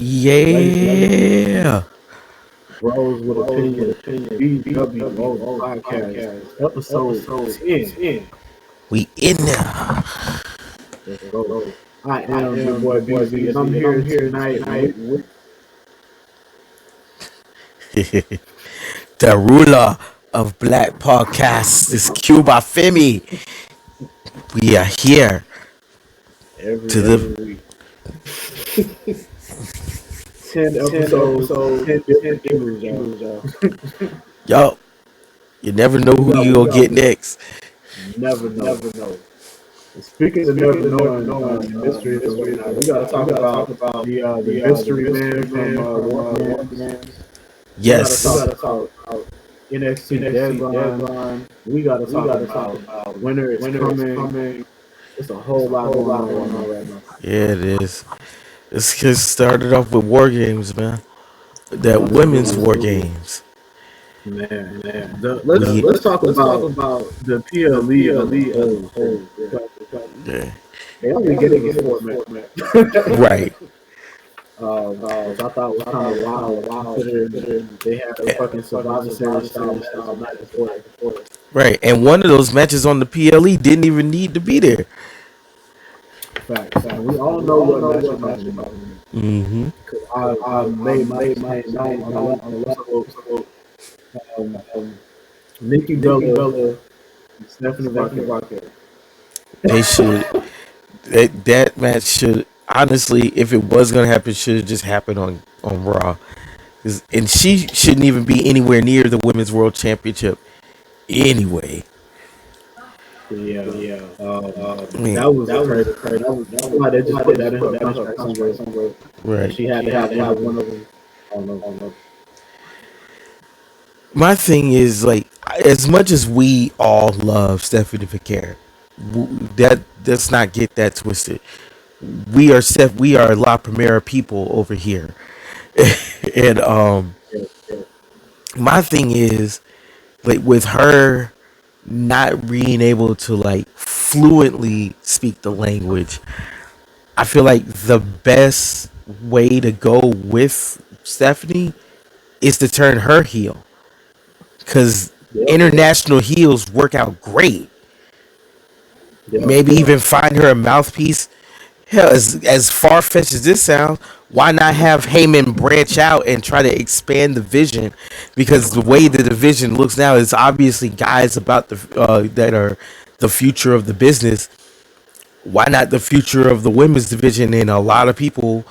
Yeah. Bros with Opinion, BWO podcast, episode 10. We in there. Let's go. I am your boy BZ, and I'm here tonight with The ruler of Black Podcasts is Cuba Femi. We are here to every the week. 10 episodes, 10 different views, y'all. yo. You never know who you gonna get next. Never know. And speaking of never knowing, the mystery of the week, we got to talk about the mystery man from War. We got to Yes. talk about NXT Deadline. We got to talk about winter is coming. It's a whole lot going on right now. Yeah, it is. Let's get started off with War Games, man. That women's War Games. Man. We Let's talk about the PLE as a whole. yeah. They only get it in format. Right. Which I thought was kind of wild. Considering they had a fucking Survivor Series style night before. Right. And one of those matches on the PLE didn't even need to be there. Fact. We all know what match we're talking about. Mm-hmm. I made my name on the Nikki Bella, Stephanie Rocket. They should. That match should honestly, if it was gonna happen, should have just happened on Raw. And she shouldn't even be anywhere near the Women's World Championship anyway. Yeah. I mean, That was crazy. That was why they just put that in her contract somewhere. right. She had to have one of them. I don't know. My thing is like, as much as we all love Stephanie McCare, that let's not get that twisted. We are La Primera people over here, and my thing is like with her not being able to like fluently speak the language. I feel like the best way to go with Stephanie is to turn her heel because international heels work out great. Maybe even find her a mouthpiece. Hell, as far fetched as this sounds, why not have Heyman branch out and try to expand the vision? Because the way the division looks now is obviously guys about the that are the future of the business. Why not the future of the women's division? And a lot of people,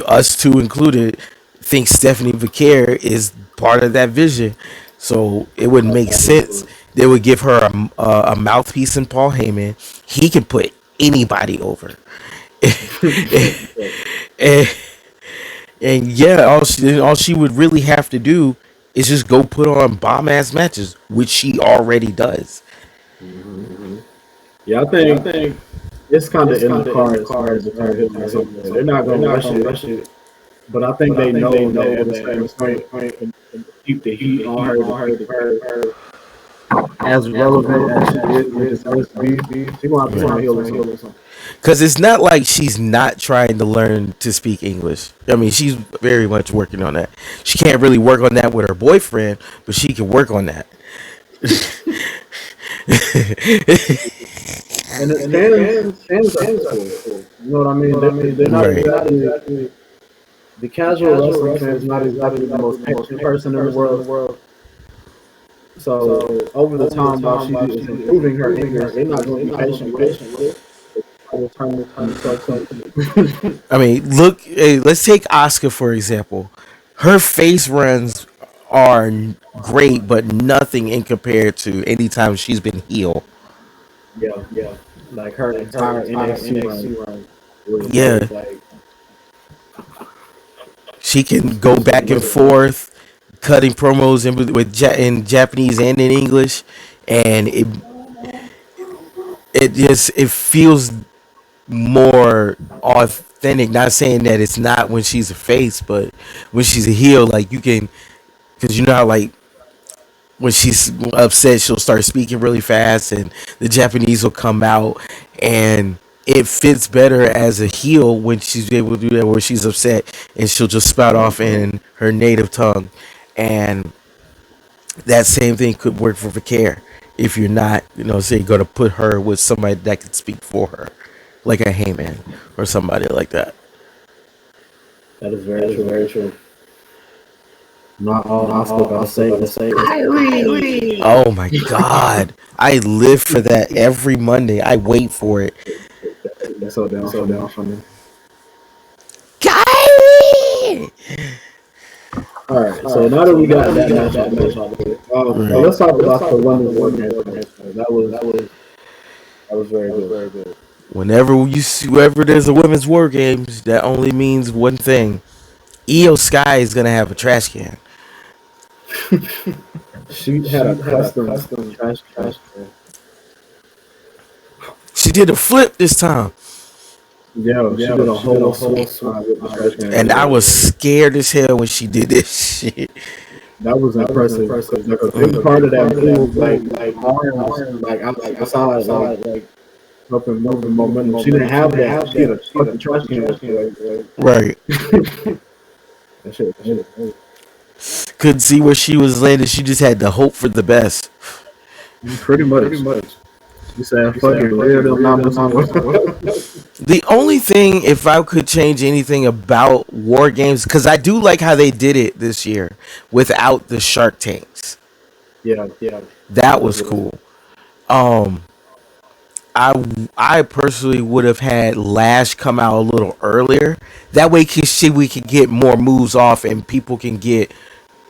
us two included, think Stephanie Vaquer is part of that vision. So it would make sense. They would give her a mouthpiece in Paul Heyman. He can put anybody over. and, and yeah, all she would really have to do is just go put on bomb ass matches, which she already does. Yeah, I think it's kind of in the cards to turn him or something. They're not going to rush it, but I think they know that at a certain point and keep the heat on her as relevant as she is supposed to be. She's going to have to turn heel or something. Because it's not like she's not trying to learn to speak English. I mean, she's very much working on that. She can't really work on that with her boyfriend, but she can work on that. And the fans are cool. You know what I mean? They're not exactly the casual wrestling fans. Not exactly the most patient person in the world. So over the time while she is improving her English, they're not going to be patient with it. I mean, look, hey, let's take Asuka for example. Her face runs are great, but nothing in compared to any time she's been heel. Yeah. Like her entire NXT run. Yeah. She can go back and forth, cutting promos in Japanese and in English, and it feels more authentic. Not saying that it's not when she's a face, but when she's a heel, like you can, because you know how like when she's upset, she'll start speaking really fast, and the Japanese will come out, and it fits better as a heel when she's able to do that, where she's upset and she'll just spout off in her native tongue, and that same thing could work for Vaquer if you're not, say, going to put her with somebody that can speak for her, like a Heyman or somebody like that. That is very true. Very true. Not all Oscar gotta say is Kyrie. Oh my God, I live for that every Monday. I wait for it. That's so down for me. Kyrie. All right, so now that we got that match out of the way, let's talk about the women's war match. That was very good. Very good. Whenever there's a women's war games, that only means one thing: Io Sky is gonna have a trash can. She had a custom trash can. She did a flip this time. Yeah, she did a whole swap with the trash can. And I was scared as hell when she did this shit. That was impressive. Because a big part of that move, like arms, like outside, like up and moving momentum. She didn't have that. She had a fucking trash can. Right. That shit. Couldn't see where she was landing. She just had to hope for the best. Pretty much. You said fucking real them numbers. The only thing, if I could change anything about War Games, because I do like how they did it this year without the Shark Tanks. Yeah. That was cool. I personally would have had Lash come out a little earlier. That way, we could get more moves off and people can get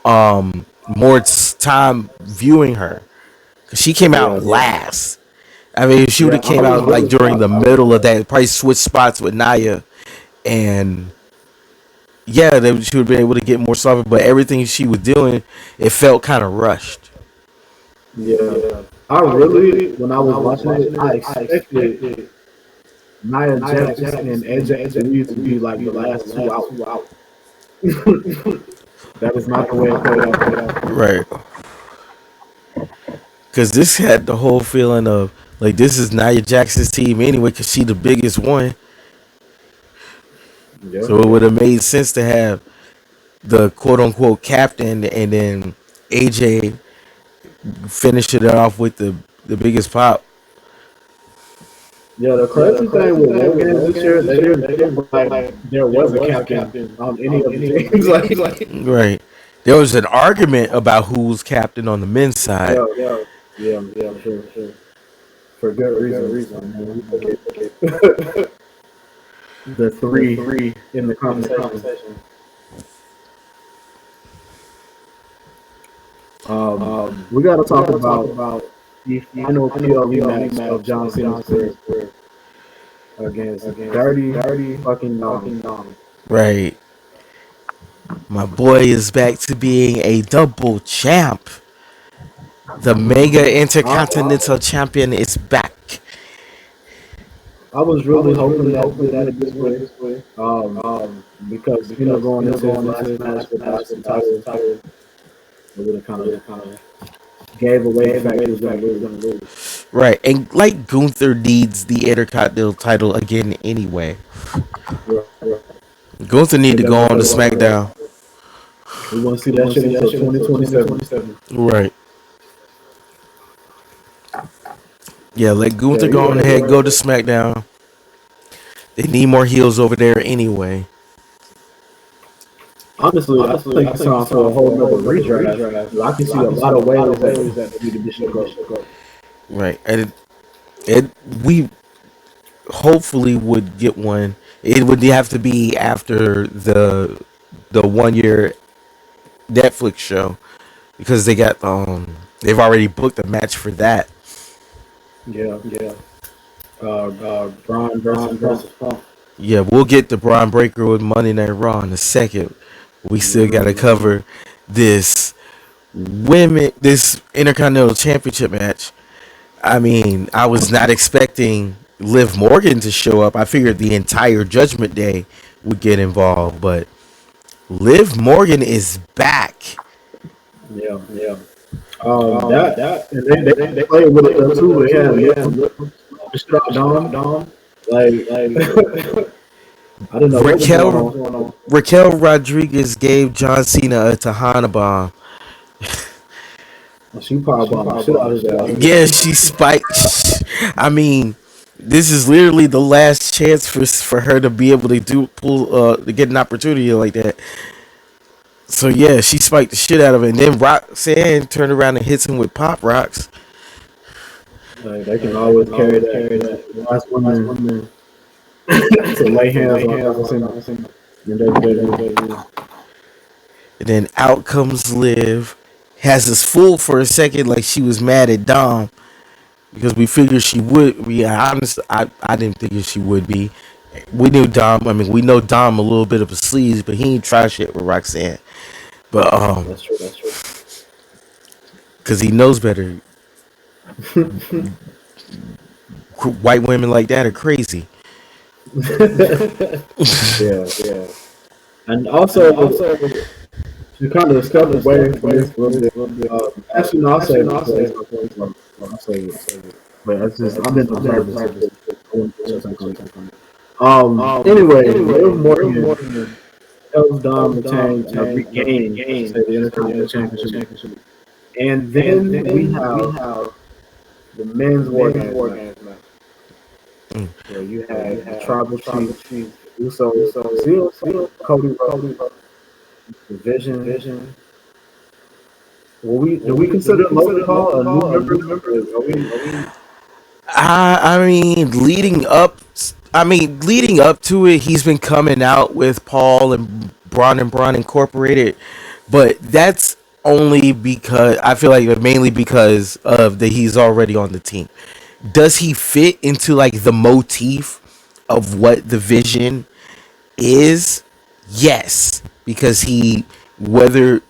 more time viewing her. Cause she came out last. I mean, if she would have came out like during the middle of that, probably switch spots with Naya, and yeah, she would have been able to get more stuff. But everything she was doing, it felt kind of rushed. Yeah. I really, when I was watching it, I expected Nia Jax and AJ to be like the last two out. That was not the way it played out. Right. Because this had the whole feeling of, like, this is Nia Jax's team anyway, because she the biggest one. Yep. So it would have made sense to have the quote-unquote captain and then AJ finish it off with the biggest pop. Yeah, the crazy thing with War Games this year, they didn't like there was a captain on any of the teams. like, right. There was an argument about who's captain on the men's side. Yeah, sure. For good reason. The three in the conversation. We got to talk about the final PLE match of John Cena's career against Dirty fucking Dom. Right. My boy is back to being a double champ. The Mega Intercontinental Champion is back. I was really hoping that this way. Because going into his last match with the title, it would have kind of gave away the fact he was going to lose. Right, and like Gunther needs the Intercontinental title again anyway. Right. Gunther need to go on to SmackDown. We want to see that shit until 2027. Right. Yeah, let Gunther go on ahead, go to SmackDown. They need more heels over there anyway. Honestly, I think it's time for a whole nother redraft. I can see a lot of ways that we should go. Right, and we hopefully would get one. It would have to be after the 1 year Netflix show, because they got they've already booked a match for that. Yeah. Braun versus Punk. Yeah, we'll get the Braun Breaker with Monday Night Raw in a second. We still got to cover this Intercontinental Championship match. I mean, I was not expecting Liv Morgan to show up. I figured the entire Judgment Day would get involved, but Liv Morgan is back. Yeah. That and they play with it too. Yeah. Dom. Like I didn't know what was going Raquel on. Raquel Rodriguez gave John Cena a Tahana bomb. She power bombed the shit out of his Yeah, she spiked. I mean, this is literally the last chance for her to be able to to get an opportunity like that. So yeah, she spiked the shit out of it, and then Roxanne turned around and hits him with pop rocks. Like they can always carry that. The last woman to lay hands on John Cena in WWE. And then out comes Liv, has us fooled for a second like she was mad at Dom because we figured she would. I didn't think she would be. We knew Dom. I mean, we know Dom a little bit of a sleaze, but he ain't try shit with Roxanne. But That's true. because he knows better. White women like that are crazy. Yeah. And also, she kind of stepped away from this a little bit. Actually, no, I'll say it. I'll say it. But it's just I'm in observer. Anyway, Liv Morgan tells Dom to change, regain, say, the Intercontinental Championship. And then we have the men's war games match. Where you had the Tribal Chief, Uso, Cody Rhodes, Division. Do we consider Logan Paul a new member? I mean, leading up to it, he's been coming out with Paul and Braun Incorporated, but that's only because I feel like mainly because of that he's already on the team. Does he fit into like the motif of what the vision is? Yes, because whether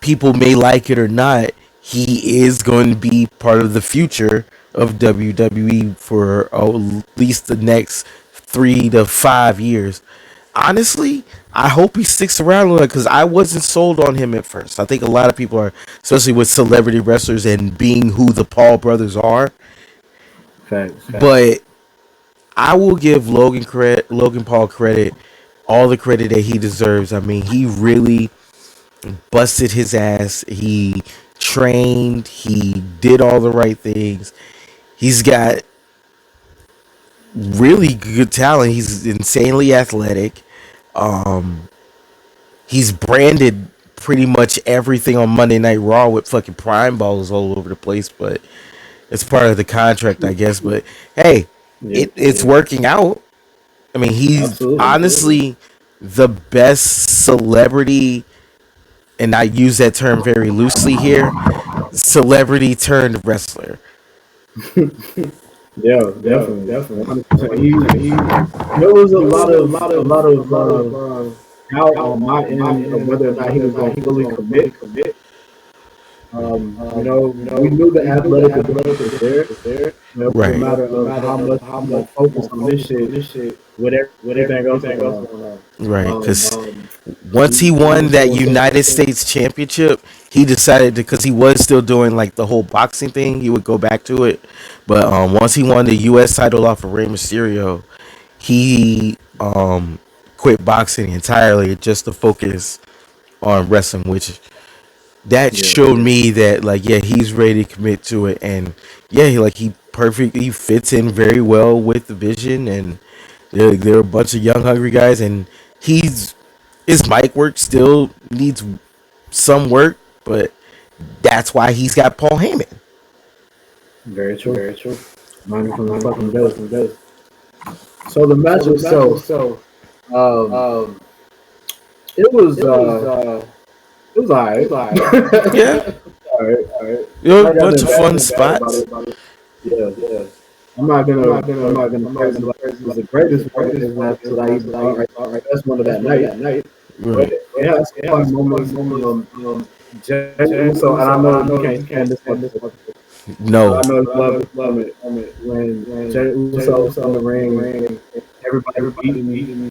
people may like it or not, he is going to be part of the future of WWE for at least the next 3 to 5 years. Honestly, I hope he sticks around because I wasn't sold on him at first. I think a lot of people are, especially with celebrity wrestlers and being who the Paul brothers are. Facts. But I will give Logan Paul credit, all the credit that he deserves. I mean, he really busted his ass. He trained. He did all the right things. He's got really good talent. He's insanely athletic. He's branded pretty much everything on Monday Night Raw with fucking prime balls all over the place, but it's part of the contract, I guess. But hey, it's working out. I mean, he's honestly the best celebrity, and I use that term very loosely here, celebrity turned wrestler. Yeah, definitely. 100%. There was a lot of doubt on my end of whether or not he was going to fully commit. We knew the athletic ability was there. But it was a matter of how much focus on this shit with everything else going on. Right, because once he won that United States Championship, he decided because he was still doing like the whole boxing thing, he would go back to it. But once he won the U.S. title off of Rey Mysterio, he quit boxing entirely just to focus on wrestling, which that showed me that like he's ready to commit to it, and he perfectly fits in very well with the vision, and there are a bunch of young hungry guys, and his mic work still needs some work, but that's why he's got Paul Heyman. Very true. Mine from the fucking best. So the match itself, it was alright. Yeah. Alright. There were a bunch of fun spots. Yeah. I'm not gonna praise it like it was the greatest match that I even thought. That's one of that night. Right. It has fun moments. Jay Uso, and I know you can't stand this one. No. I know you love it when Jay Uso's on the ring, everybody beating me.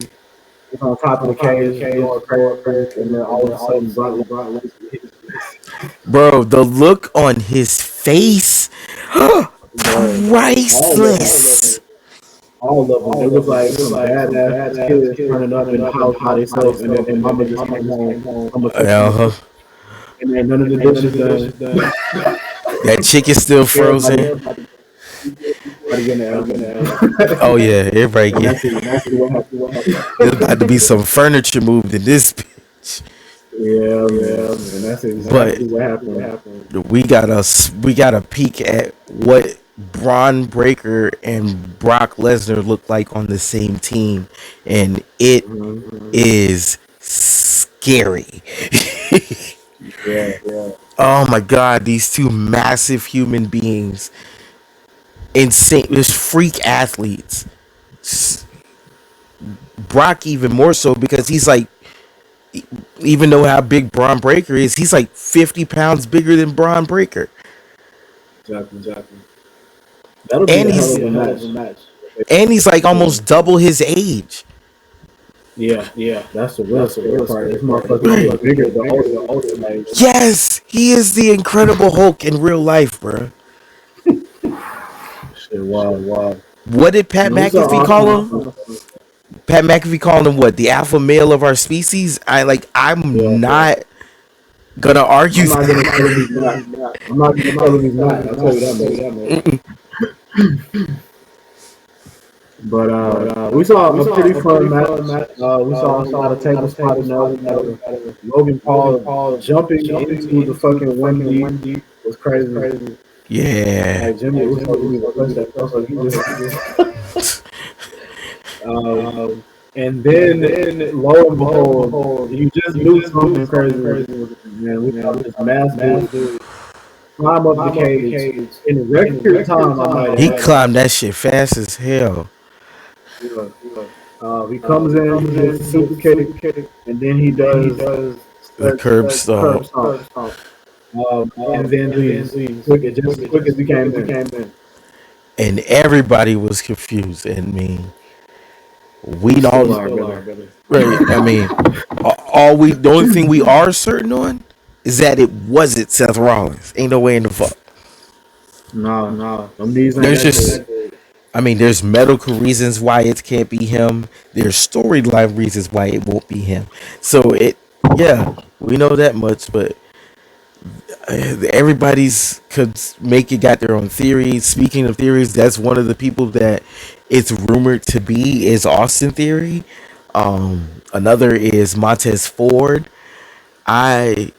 He's on top of the cage, going crazy, and then all of a sudden, Brock Bro, the look on his face, priceless. all of them. It was like some badass kids turning up in the house by themselves, and then their mama just came home from a cooking, Uh-huh. and then none of the dishes done. That chicken still Everybody, frozen. everybody getting the Oh yeah, everybody and get. that's exactly what happened. There's about to be some furniture moved in this bitch. Yeah, man, and that's But exactly what happened. we got a peek at what Braun Breaker and Brock Lesnar look like on the same team, and it Mm-hmm. is scary. Yeah, Oh my god, these two massive human beings, insane, just freak athletes. Brock even more so because he's like, even though how big Braun Breaker is, he's like 50 pounds bigger than Braun Breaker. exactly. That'll be And a hell he's of a match. and he's like almost double his age. Yeah, that's the real scary part. This motherfucker is bigger, the older, like Yes, he is the Incredible Hulk in real life, bro. shit. Wow. What did Pat And we saw McAfee call him? Austin. Pat McAfee called him what? The alpha male of our species. I'm Yeah, not gonna argue I'm not gonna tell him that. he's not. I'm not gonna tell him he's not. I'll tell you that, man. But we saw a pretty fun match. We saw a lot of table spotting up. Logan Paul jumping into the fucking 1D was crazy. Yeah. Like Jimmy was supposed to be the first that felt like he just. And then lo and behold, you just knew something crazy was man. We saw this massive dude climb up the cage in record time. I might He add. climbed that shit fast as hell. He comes in, he does a super kick, and then he does The curb curb stomp. stomp. And then leaves quick, just as quick as he came in. And everybody was confused. And I mean, we Still don't. are, brother. Right. I mean, the only thing we are certain on is that it wasn't Seth Rollins. Ain't no way in the fuck. No. Them knees ain't There's that just, good. I mean, there's medical reasons why it can't be him. There's storyline reasons why it won't be him. So yeah, we know that much. But everybody's could make it got their own theories. Speaking of theories, that's one of the people that it's rumored to be is Austin Theory. Another is Montez Ford. I've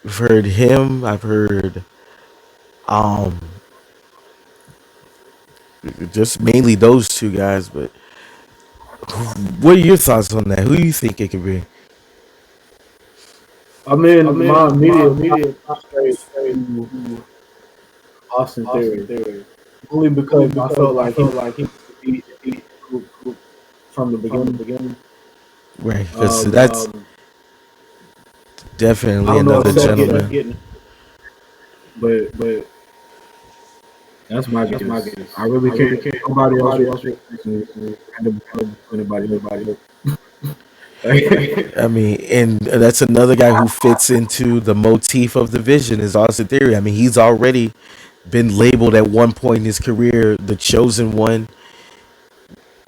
heard him. I've heard um just mainly those two guys. But what are your thoughts on that? Who do you think it could be? I mean, my immediate straight to Austin Theory, only because I felt like he beat from the beginning. Right, because that's I definitely don't know another if Seth gentleman. getting, but that's my guess. I really can't. Nobody else. Anybody. I mean, and that's another guy who fits into the motif of the vision is Austin Theory. I mean, he's already been labeled at one point in his career the chosen one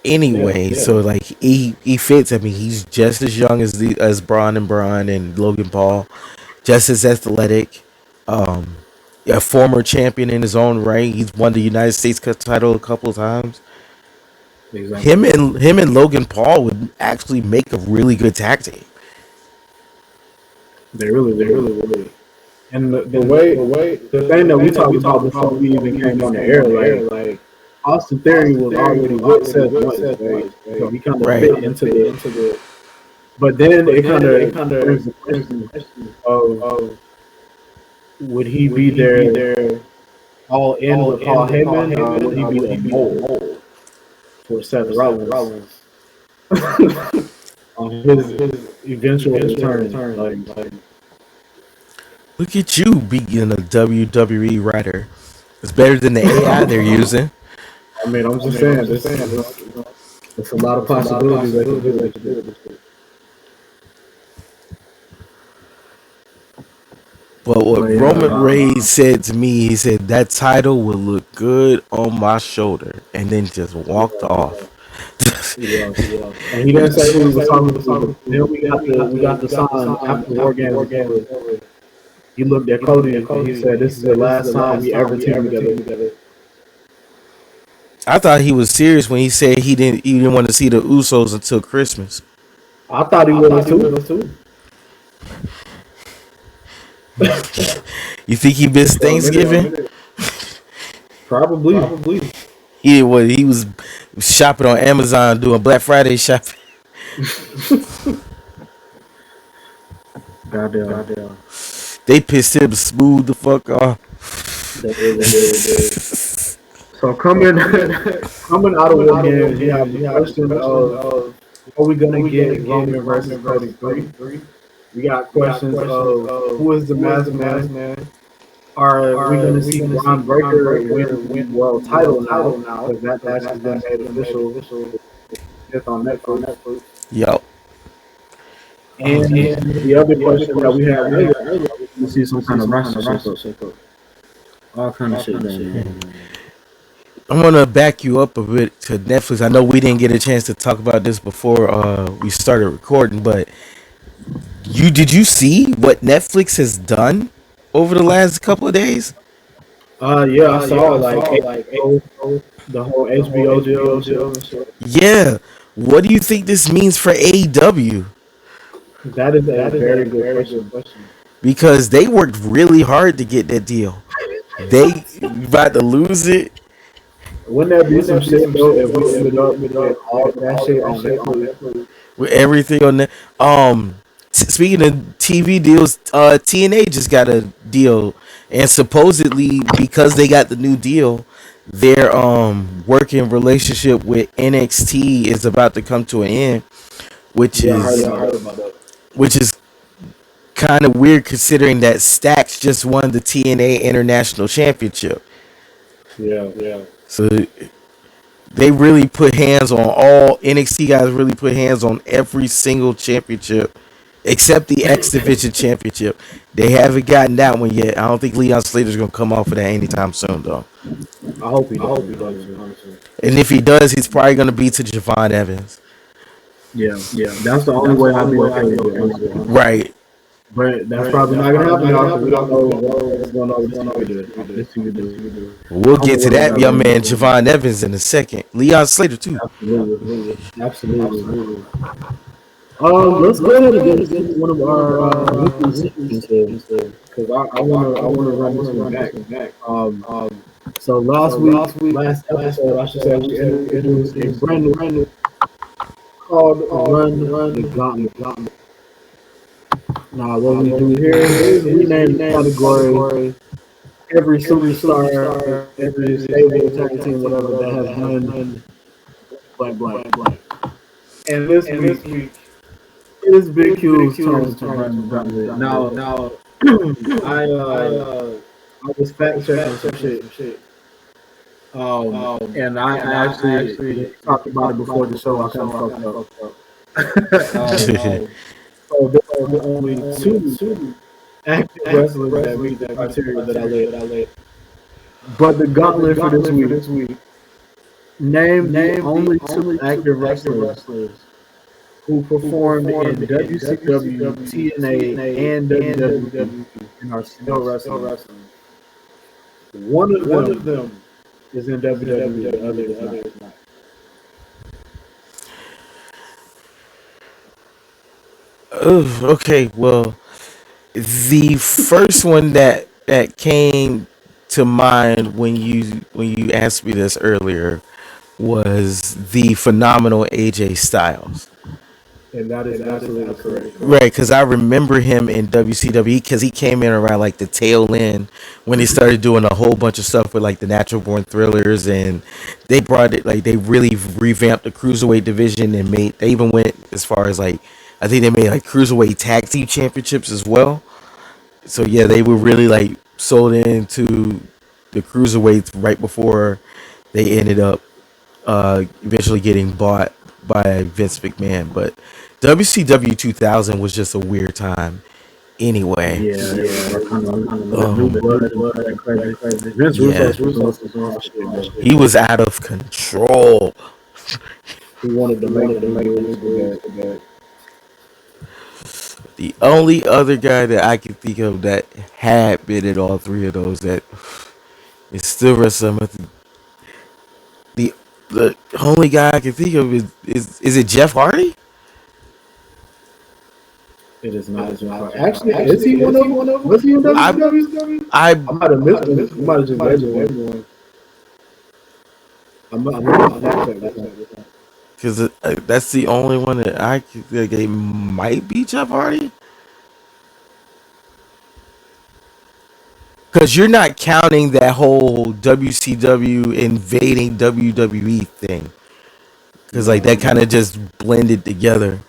anyway. Yeah. So like he fits. I mean, he's just as young as Braun and Logan Paul, just as athletic. A former champion in his own right. He's won the United States Cup title a couple of times. Exactly. Him and Logan Paul would actually make a really good tag team. They really would. And the thing that we talked about before we even came on the air, like Austin Theory was already with Seth once, right? So he kind of fit into the. But then it kind of brings the question of would he be there all in with Paul Heyman, or would he be the mold for Seth Rollins on his eventual return? Like Look at you being a WWE writer. It's better than the AI they're using. I mean, I'm just saying, there's a lot of possibilities that could do it. But what But yeah, Roman Reigns said to me, he said that title would look good on my shoulder, and then just walked off. yeah. And he didn't say who he was talking to, but then we got the sign after the war game was over. He looked at Cody and he said, "This is the last time we ever team together." I thought he was serious when he said he didn't want to see the Usos until Christmas. I thought he was too. You think he missed For a Thanksgiving? minute, probably. He was shopping on Amazon doing Black Friday shopping. Goddamn. They pissed him smooth the fuck off. They did. So coming out of war games, you have the question of are we gonna get Roman versus Cody 3? We got questions of who is the masked man? Are we gonna see Braun Breaker win the world title now? Because that match has been made official. It's on Netflix. Yo, And the other question that we had earlier, we see some kind of roster shakeup. All kind of shit going on. I'm gonna back you up a bit to Netflix. I know we didn't get a chance to talk about this before we started recording, but did you see what Netflix has done over the last couple of days? Yeah, I saw like the whole HBO deal and shit. Yeah. What do you think this means for AEW? That is a very good question. Because they worked really hard to get that deal. They about to lose it Wouldn't that be some shit though if we ended up with all that shit on Netflix? with everything on that. Speaking of TV deals, TNA just got a deal, and supposedly because they got the new deal, their working relationship with NXT is about to come to an end, which Yeah, is I heard about that. which is kind of weird considering that Stax just won the TNA International Championship. Yeah. So they really put hands on all NXT guys. Really put hands on every single championship except the X Division Championship. They haven't gotten that one yet. I don't think Leon Slater's gonna come off of that anytime soon, though. I hope he does. Honestly. And if he does, he's probably gonna be to Javon Evans. Yeah. That's the only way I'd be okay with it. Honestly. Right. But that's probably not gonna happen. Because we don't know what's going on with this TV do. We'll get to that young man Javon Evans in a second. Leon Slater too. Absolutely. Let's go ahead and get into one of our weekly segments because I wanna run this one back. So last episode, I should say, we introduced a brand new called Run the Gauntlet. Now, what we do here is we name the category every superstar, every stable tag team, whatever that has done blank. And this week. It is Big Q's turn to run the gauntlet. Now, I was fact checking some shit. And I actually talked about it before the show. I kind of fucked up. So there are only two active wrestlers that meet the criteria that I laid. But the gauntlet for this week. Name the only two active wrestlers who performed in WCW, TNA, and WWE and are still wrestling. One of them is in WWE, the other is not. Okay, well, the first one that came to mind when you asked me this earlier was the phenomenal AJ Styles. And that is absolutely correct. Right, because I remember him in WCW because he came in around like the tail end when they started doing a whole bunch of stuff with like the Natural Born Thrillers, and they brought it like they really revamped the cruiserweight division and they even went as far as like I think they made like cruiserweight tag team championships as well. So yeah, they were really like sold into the cruiserweights right before they ended up eventually getting bought by Vince McMahon. But WCW 2000 was just a weird time. anyway. Yeah, they're kind of the new Um, blood and that crazy. Vince yeah, Russo was some wild shit, bro. he was out of control. He wanted to make new moves for that. The only other guy that I can think of that had been in all three of those that is still wrestling. The the only guy I can think of is it Jeff Hardy? It is not Jeff Hardy. Actually, is he one of them? Was he in I WCW? I I might have missed one. I might have just read one. I'm gonna fact check this one. because that's the only one that I think it might be Jeff Hardy. Because you're not counting that whole WCW invading WWE thing. Because like that kind of just blended together.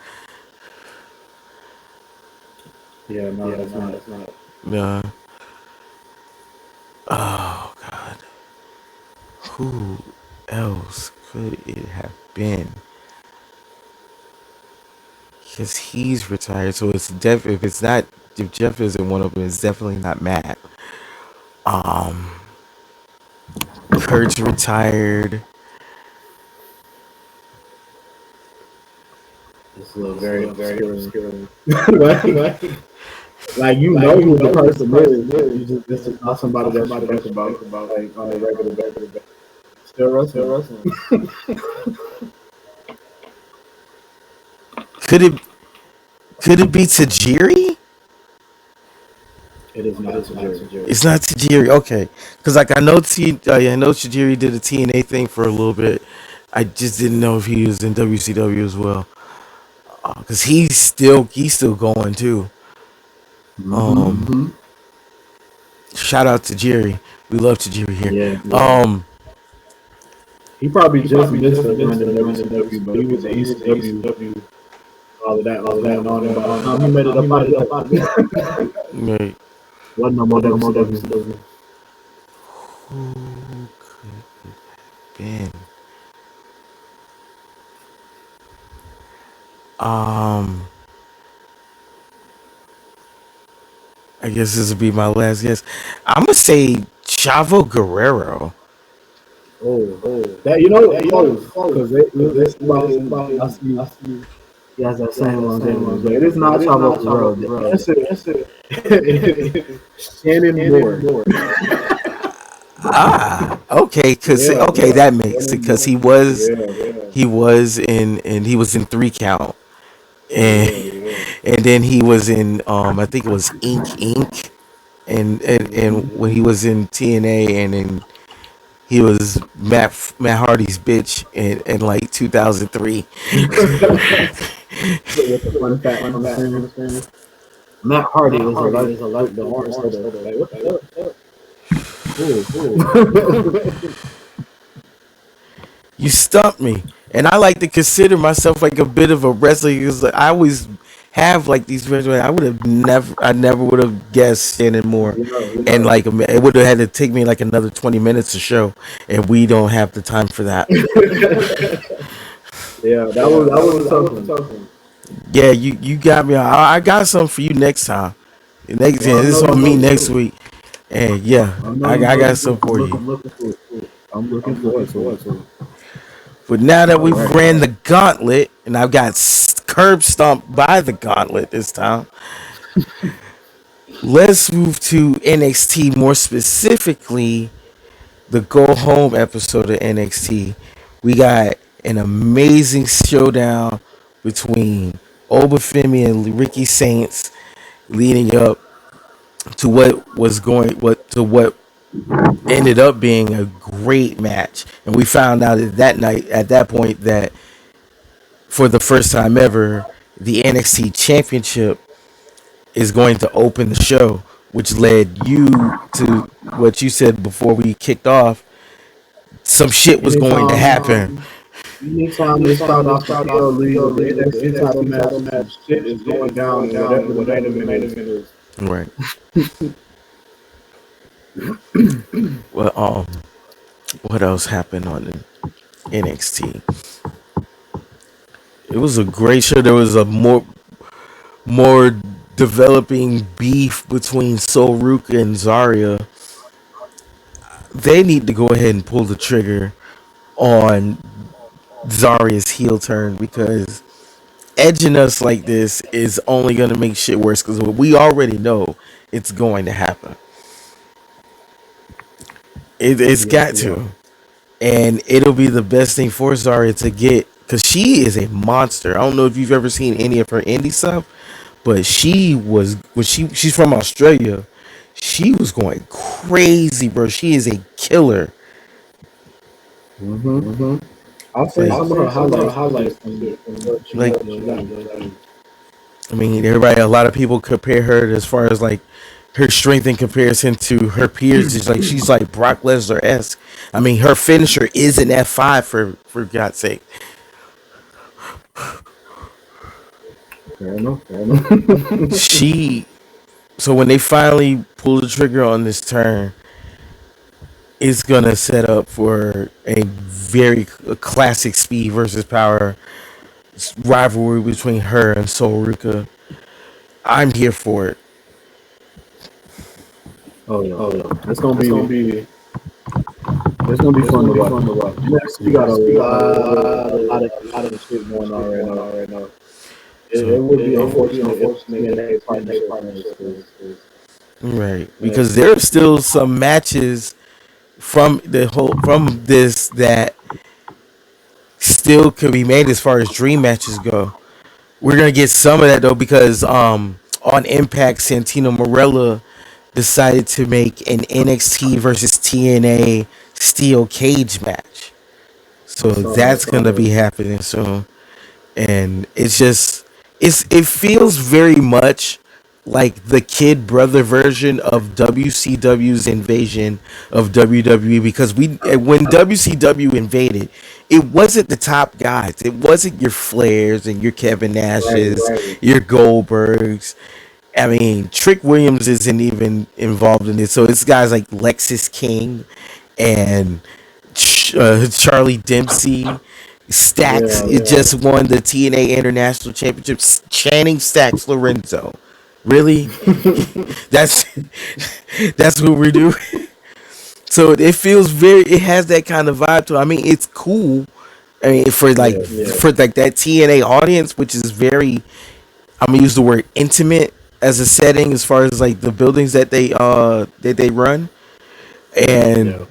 Yeah, no, that's not. Yeah. Oh God. Who else could it have been? Because he's retired, so it's if it's not if Jeff isn't one of them, it's definitely not Matt. Um, Kurt's retired. It's a very obscure. like you know who the person is. You just this is not somebody that you think about like on a regular basis. Still wrestling. Could it be Tajiri? It is not Tajiri. It's not Tajiri. Okay, because like I know I know Tajiri did a TNA thing for a little bit. I just didn't know if he was in WCW as well. Because he's still going too. Mm-hmm. Shout out to Jerry. We love Tajiri here. Yeah. He probably just missed the run in WCW, but he was in ECW. All of that was going on, and by the time he made it up out of it, Right. wasn't no more WCW. Who could it have been? I guess this will be my last guess. I'm gonna say Chavo Guerrero. That close because it's somebody I see. He has that same longevity, but it is not Chavo Guerrero. The answer is Shannon Moore. Okay, that makes it because he was he was in 3 Count, and and then he was in I think it was Inc. And when he was in TNA, and then he was Matt Hardy's bitch in like 2003. With the fun fact on the screen, Matt Hardy is allergic to orange soda. Like, what the fuck? You stumped me, and I like to consider myself like a bit of a wrestler because I always have like these wrestlers. I never would have guessed Shannon Moore, and like it would have had to take me like another 20 minutes to show, and we don't have the time for that. Yeah, that was a tough one. Yeah, you got me. I got something for you next time. This is on me next week, and yeah, I got something for you. I'm looking forward to it. But now that we've ran the gauntlet, and I've got curb stomped by the gauntlet this time, let's move to NXT, more specifically the go home episode of NXT. We got an amazing showdown between Obafemi and Ricky Saints, leading up to what ended up being a great match. And we found out at that point that for the first time ever, the NXT Championship is going to open the show, which led you to what you said before we kicked off. Some shit was going to happen. Anytime they start off the NXT title match, shit is going down in whatever the main event is. Right. Well, what else happened on NXT? It was a great show. There was a more developing beef between Soruka and Zarya, they need to go ahead and pull the trigger on Zarya's heel turn because edging us like this is only going to make shit worse because we already know it's going to happen. It's got Yeah. to. And it'll be the best thing for Zarya to get because she is a monster. I don't know if you've ever seen any of her indie stuff, but she was when she's from Australia. She was going crazy, bro. She is a killer. Mm-hmm. I've seen Like, some of her highlights from what she like does in the ring. I mean, everybody. A lot of people compare her as far as like her strength in comparison to her peers. It's like she's like Brock Lesnar esque. I mean, her finisher is an F5 for God's sake. Fair enough. Fair enough. She so when they finally pull the trigger on this turn, it's gonna set up for a very classic speed versus power rivalry between her and Soruka. I'm here for it. Oh yeah. Oh yeah. It's gonna be fun to watch. NXT got a lot of shit going on right now. It So would be unfortunate if TNA partnership is right, because there are still some matches from this that still could be made as far as dream matches go. We're gonna get some of that though because on Impact, Santino Marella decided to make an NXT versus TNA steel cage match. So I saw that's that. gonna be happening soon. And it feels very much like the kid brother version of WCW's invasion of WWE because when WCW invaded, it wasn't the top guys. It wasn't your Flairs and your Kevin Nashes, Right. your Goldbergs. I mean, Trick Williams isn't even involved in it. So it's guys like Lexis King and Charlie Dempsey. Stacks Yeah. it just won the TNA International Championships. Channing Stacks Lorenzo. Really? That's that's what we do. So it feels very. It has that kind of vibe to it. I mean, it's cool. I mean, for like that TNA audience, which is very. I'm gonna use the word intimate as a setting as far as like the buildings that they run, and Yeah.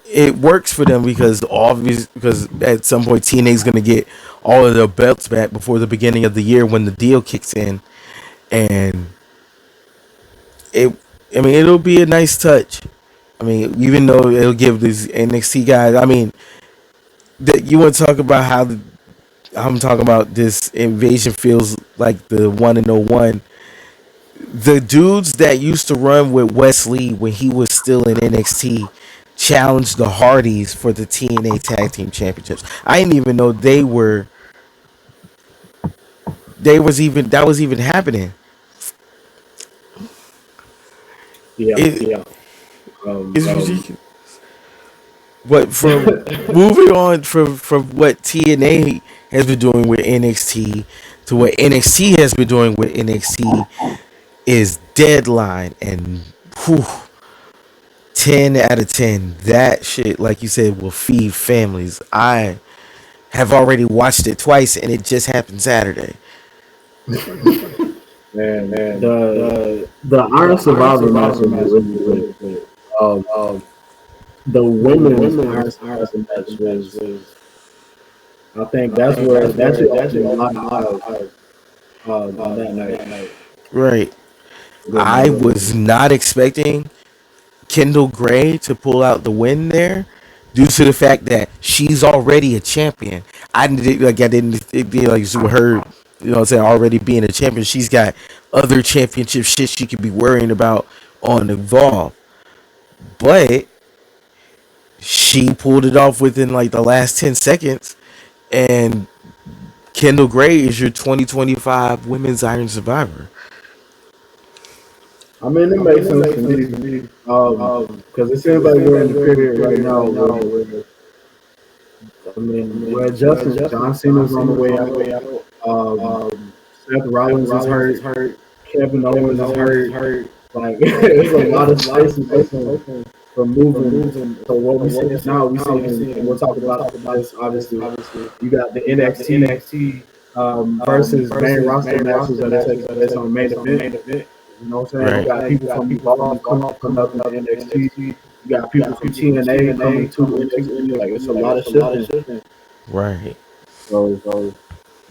it works for them because obviously because at some point TNA is gonna get all of their belts back before the beginning of the year when the deal kicks in, and it. I mean, it'll be a nice touch. I mean, even though it'll give these NXT guys. I mean, that you want to talk about how I'm talking about this invasion feels like the 1-01. The dudes that used to run with Wesley when he was still in NXT challenged the Hardys for the TNA Tag Team Championships. I didn't even know that was even happening. Yeah. It, it's Um, ridiculous. But from moving on from what TNA has been doing with NXT to what NXT has been doing with NXT is Deadline and whew, 10 out of 10. That shit, like you said, will feed families. I have already watched it twice and it just happened Saturday. man, the Iron Survivor match was really good. Um, the women's Iron Survivor match was. I think that's where opened a lot of eyes on that night. Right. Good I night. was not expecting Kendall Gray to pull out the win there due to the fact that she's already a champion. I didn't like with her, you know what I'm saying, already being a champion. She's got other championship shit she could be worrying about on Evolve. But she pulled it off within like the last 10 seconds and Kendall Gray is your 2025 Women's Iron Survivor. I mean, it makes sense to me. Because it seems like we're in the period right now where I mean, where Justin John Cena's on the way out. Seth Rollins is hurt. Kevin Owens is hurt. Like there's a lot of spaces open for moving. So what we see now, we seeing, and we'll talk about this. Obviously, you got the NXT versus main roster matches that are taking place on main event. You know what I'm saying? You Right. got people from Evolve coming up into NXT. You got people from TNA coming to NXT. Like it's a lot of shifting. Right. So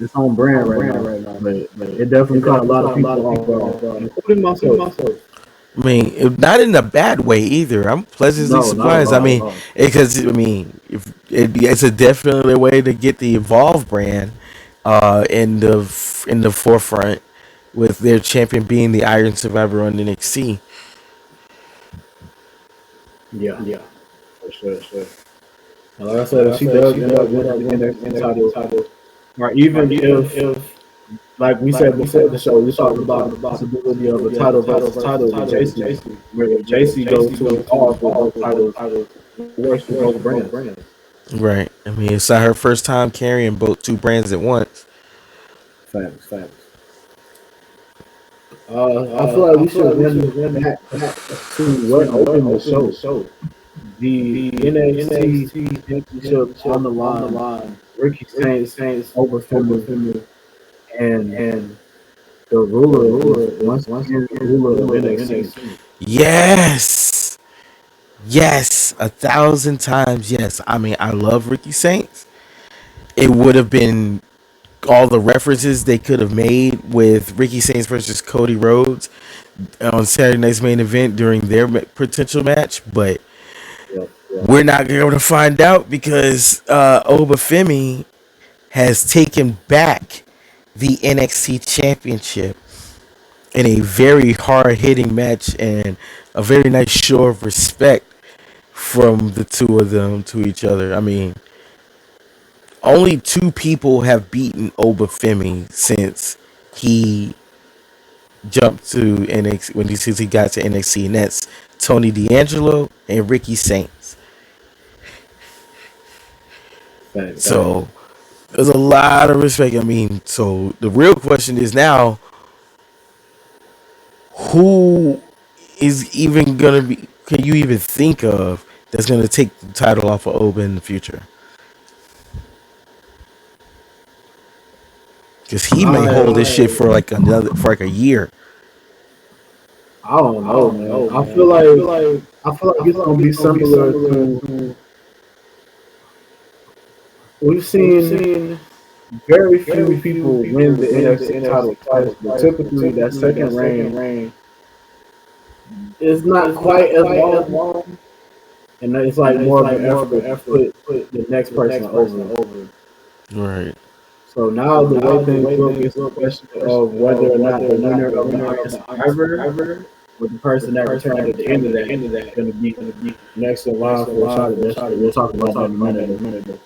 it's on brand right now. But it definitely caught a lot of people off guard, including myself. I mean, not in a bad way either. I'm pleasantly No, not at surprised. I mean, all. because I mean, if it's a definitely way to get the Evolve brand in the forefront, with their champion being the Iron Survivor on NXT. Yeah, for sure. And like I said, if she does end up winning the NXT title, or even if, like we said before the show, we talked about the possibility of a title versus title with JC, where if JC goes to Evolve with both titles, it works for both brands. Right. I mean, it's not her first time carrying both two brands at once. Facts. I feel like we should run back to what opened the show. The NXT championship on the line. Ricky Saints over Finley, and the ruler once again the ruler of NXT. Yes. Yes. 1,000 times yes. I mean, I love Ricky Saints. It would have been all the references they could have made with Ricky Saints versus Cody Rhodes on Saturday night's main event during their potential match, but Yep. we're not going to find out because Obafemi has taken back the NXT championship in a very hard hitting match and a very nice show of respect from the two of them to each other. I mean, only two people have beaten Obafemi since he jumped to NXT since he got to NXT, and that's Tony D'Angelo and Ricky Saints. Facts. So there's a lot of respect. I mean, so the real question is now, who is even gonna be? Can you even think of that's gonna take the title off of Oba in the future? Because he may hold this shit for like a year. I don't know, man. I feel like it's gonna be similar to we've seen very few people win the NXT title twice, but typically that second reign is not quite as long, and it's like more of an effort to put the next person over. Right. So now the way things look is the question of whether or not the winner of the Iron Survivor or the person that returned at the end of that is going to be next in line for a shot at this. We'll talk about that in a minute.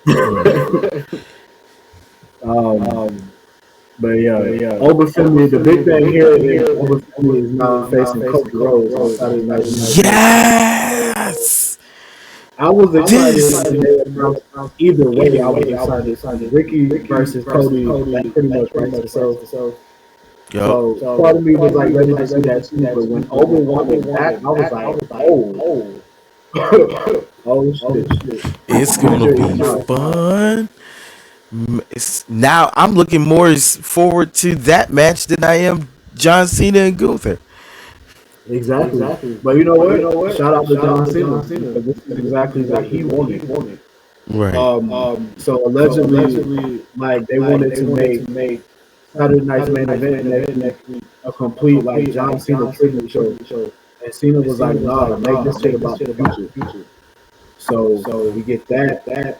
But yeah, Obafemi, the big thing here is Obafemi is now facing Cody Rhodes on Saturday Night. Yes. I was excited either way. I was excited. Ricky versus Cody, that pretty much writes itself. So part of me was like ready to see that too. But when Oba won it back, I was like, oh, oh shit! It's gonna be fun. Now I'm looking more forward to that match than I am John Cena and Gunther. Exactly. But you know what? Shout out to John Cena because this is exactly what he wanted. Right. So allegedly, like they wanted to make Saturday Night's main event next week a complete like John Cena tribute show. And Cena was like, "Nah, make this shit about the future." So we get that.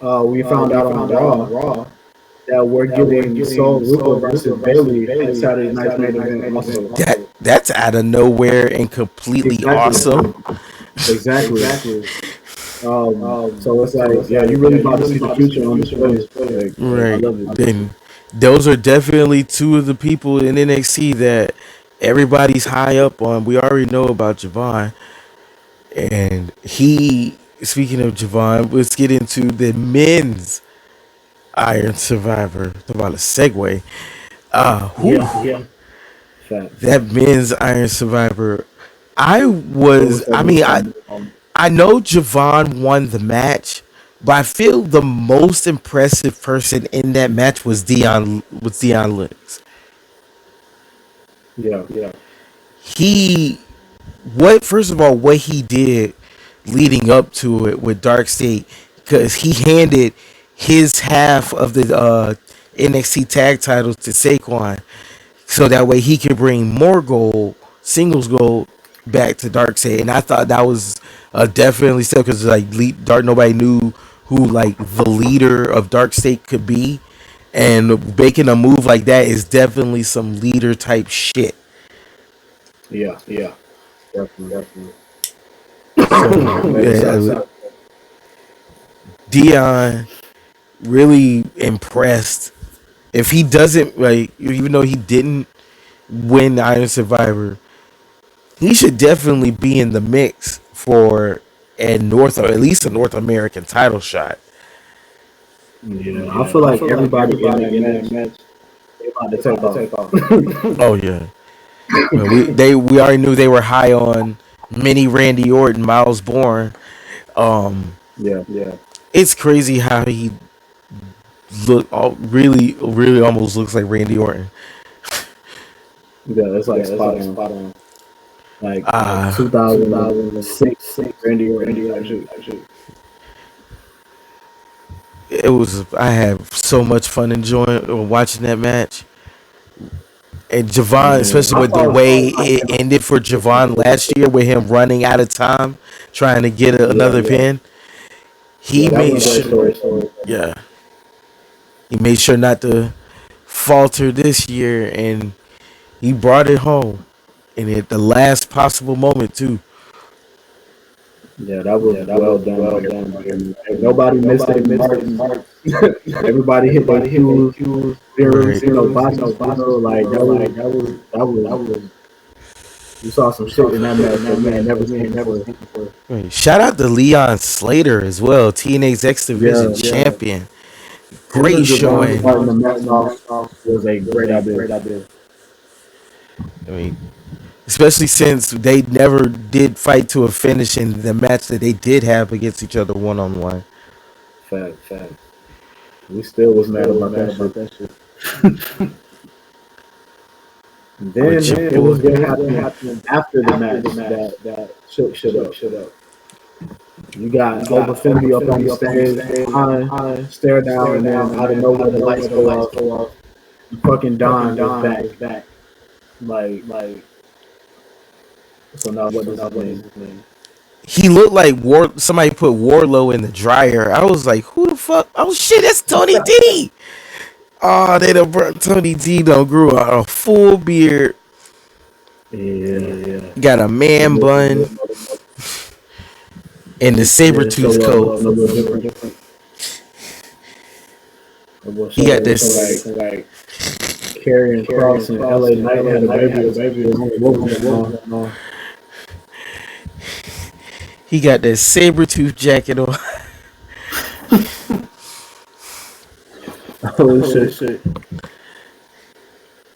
We found out on Raw that we're getting Soul Ripper versus Bailey at Saturday Night's main event also. That's out of nowhere and completely awesome. Exactly. So it's like, yeah, you really about to see the future on display. Like, Right. I love it. Then those are definitely two of the people in NXT that everybody's high up on. We already know about Javon. And speaking of Javon, let's get into the men's Iron Survivor. Talk about a segue. Whew, Yeah, yeah. Facts. that men's Iron Survivor. It was so I much mean, fun. I know Javon won the match, but I feel the most impressive person in that match was Dion Lennox. Yeah, yeah, He what first of all what he did leading up to it with Dark State, because he handed his half of the NXT tag titles to Saquon, so that way he could bring more gold, singles gold, back to Dark State. And I thought that was definitely step, because like Dark, nobody knew who like the leader of Dark State could be, and making a move like that is definitely some leader type shit. yeah, yeah. Definitely, definitely. So Made yeah, sense. Dion really impressed. If he doesn't, like, even though he didn't win Iron Survivor, he should definitely be in the mix for a North, or at least a North American title shot. Yeah, I Yeah, feel I like feel like everybody in everybody that in that match match they about to they take about to off. take off. Oh yeah, well, we already knew they were high on mini Randy Orton, Miles Bourne. Um, Yeah, yeah, it's crazy how he really almost looks like Randy Orton. yeah, it's like Yeah, it's spot like on. spot on. Like 2006 2006 Randy Orton Randy type Orton shit. type shit. It was, I had so much fun enjoying or watching that match. And Javon, Man, especially I with the thought, way it ended for Javon last year, with him running out of time trying to get yeah, another pin, he yeah, that was made a great sure, story. yeah, he made sure not to falter this year, and he brought it home, and at the last possible moment too. Yeah, that was Yeah, that well was done by well done by everybody. Like, everybody. nobody missed their Nobody missed their marks. mark. Everybody hit their Everybody hit their cues. cues. Zeros, Right. Zeros, botches, botches, like like that was that was, that was you saw some we saw shit in some that shit in match that that we ain't match never that we seen ain't never before. seen before. Right. Shout out to Leon Slater as well, TNA's X Division Yeah, champion. him Great and Javon showing. starting the match Starting the off match off was a was great a idea. great idea. I mean, especially since they never did fight to a finish in the match that they did have against each other one on one. Fact. Fact. We still We was mad still was about mad that about shit. that shit. And But then your it boy, was what what happened happened after the after match the match that that shook shit shook up. shit up. You You got got Obafemi up on the Obafemi up on the stage, stage, Don stare down, stare and then down, and out of then nowhere out the of lights nowhere the go lights off. go off. And fucking Fucking Don is Don back. is back. Like, Like, so now what so does now this what is mean? his name? He looked like somebody put Warlow in the dryer. I was like, who the fuck? Oh shit, that's Tony D. Oh, they done brought Tony D done grew out a full beard. Yeah, Yeah. Got a that man boy, bun and the saber didn't tooth show up coat. looking a little different. That boy He showed got up looking this. like Karrion Cross and LA And Knight LA had a Knight baby had or a something. baby. I don't know what was going on. He got that saber tooth jacket on. Holy Holy shit. shit.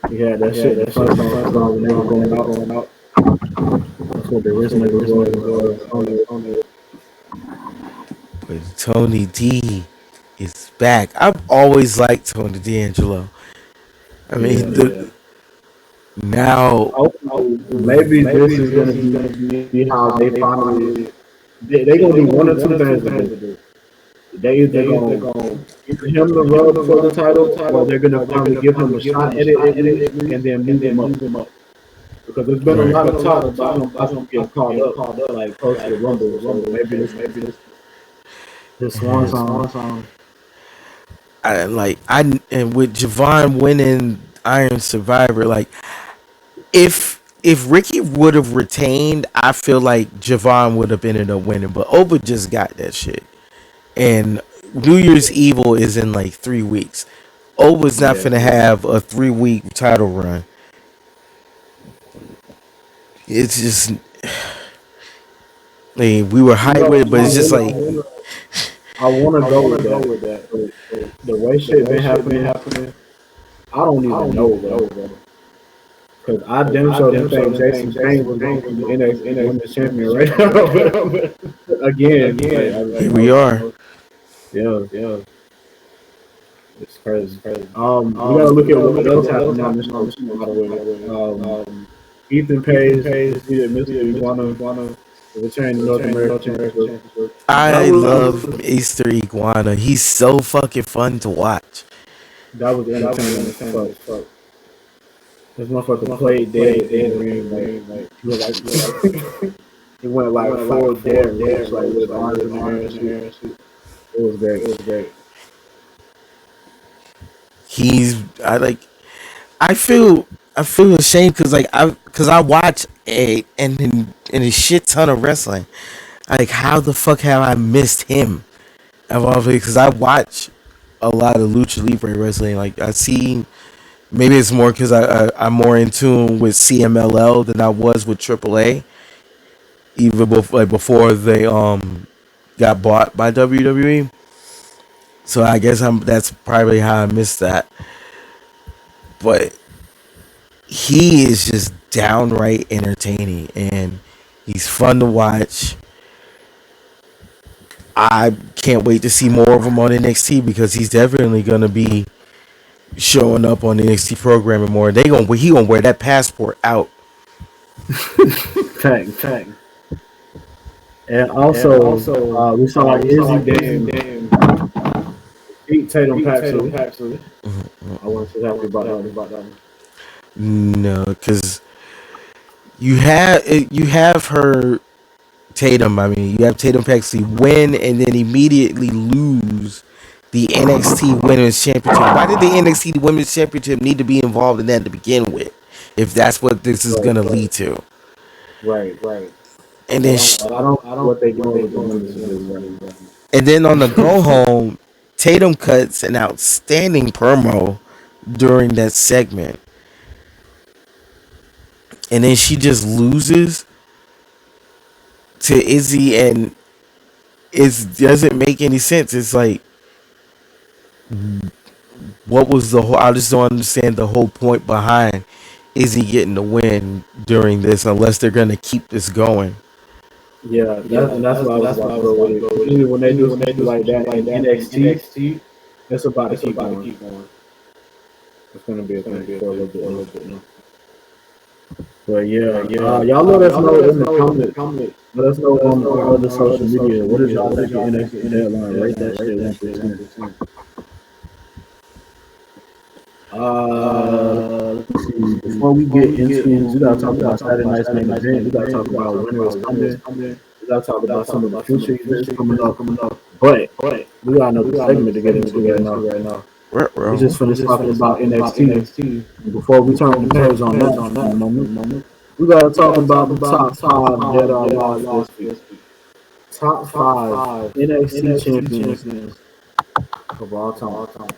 He had that Yeah, shit, the that shit, front the song front was on song when was they were on when going they were out. going out. That's what the rich So the niggas rich was. niggas was On on it. But Tony D is back. I've always liked Tony D'Angelo. I Yeah. mean, now Hopefully, maybe this maybe is this gonna is gonna be be how how they they finally. finally They gonna they do gonna one do or one two or two things to things do. to do. They either They either gonna gonna give him the give him the rub for the rub for the title, or title, they're gonna or they're finally gonna give him finally a give him shot a at it shot at at it least, at and least, then and move him then up. move him up. Because there's been a There's lot been of a lot talk of about talk him about possibly him getting called getting up, called up, like close to the like close to Rumble the or something. Rumble. Maybe So this maybe this his swan his song. swan song. And with Javon winning Iron Survivor, like if Ricky would have retained, I feel like Javon would have ended up winning. But Oba just got that shit. And New Year's Evil is in like 3 weeks. Oba's not Yeah, finna have a 3 week title run. It's just, I mean, we were you hyped know, with it, but it's just like, I wanna I go want with to go that. with that. But the way The shit way been shit been happening, happening, I don't even know, bro. Because I damn sure didn't think Jason Payne was going to be the NXT Women's Champion right now. But again, like, I just Here we know, are. yeah, it's crazy. We gotta look at what else happened on this show too, by the way. Ethan Page defeated Mr. Iguana to retain the North American Championship. That I love was Mr. Iguana. He's so fucking fun to watch. entertaining as fuck. This motherfucker played dead in the ring, like he was like he went like full dead rush, like with his arms in the air and shit. It was great. I like. I feel ashamed because I watch a shit ton of wrestling. Like, how the fuck have I missed him? Because I watch a lot of lucha libre wrestling. Like, I see, maybe it's more because I'm more in tune with CMLL than I was with AAA, even before they got bought by WWE. So I guess that's probably how I missed that. But he is just downright entertaining, and he's fun to watch. I can't wait to see more of him on NXT because he's definitely gonna be showing up on the NXT programming more. He gonna wear that passport out. Tag. And also, we saw Izzy Dame beat Tatum Paxley. I wasn't so happy about that. No, because you have her Tatum. I mean, you have Tatum Paxley win and then immediately lose the NXT Women's Championship. Why did the NXT Women's Championship need to be involved in that to begin with? If that's what this is gonna lead to, Right. and then I don't what they doing with the women's division. and then on the go home, Tatum cuts an outstanding promo during that segment, and then she just loses to Izzy, and it doesn't make any sense. It's like, what was the whole? I just don't understand the whole point behind Izzy getting the win during this, unless they're gonna keep this going. Yeah, that's what I was about to go with it. Usually when they do something like that in NXT, it's about to keep going. It's gonna be a thing for a little bit now. But yeah. Y'all let us know in the comments. Let us know on our other social media. What is y'all think of NXT Deadline? Rate that shit 1 through 10. Let's see. Before we get into, we gotta talk about Saturday night's main event. We gotta talk about when it was coming. We gotta talk about some of the future events coming up. But we got another segment to get into right now. We just finished talking about NXT. Before we turn the page on that in a moment, we gotta talk about the top 5 Dead or Alive this week. Top 5 NXT champions of all time.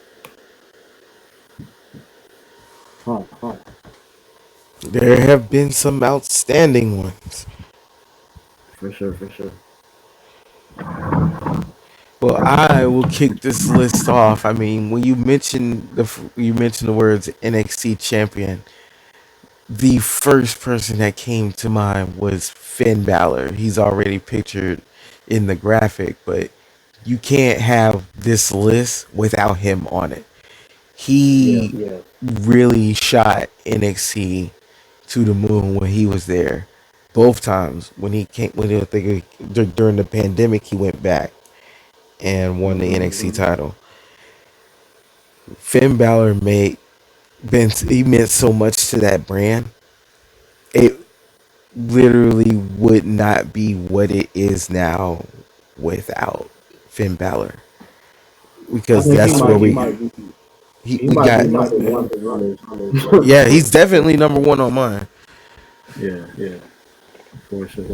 There have been some outstanding ones. For sure. Well, I will kick this list off. I mean, when you mentioned the words NXT champion, the first person that came to mind was Finn Balor. He's already pictured in the graphic, but you can't have this list without him on it. He really shot NXT to the moon when he was there. Both times when he came, during the pandemic, he went back and won the NXT title. Finn Balor meant so much to that brand. It literally would not be what it is now without Finn Balor, because that's where we got. Yeah, he's definitely number one on mine. Yeah, for sure.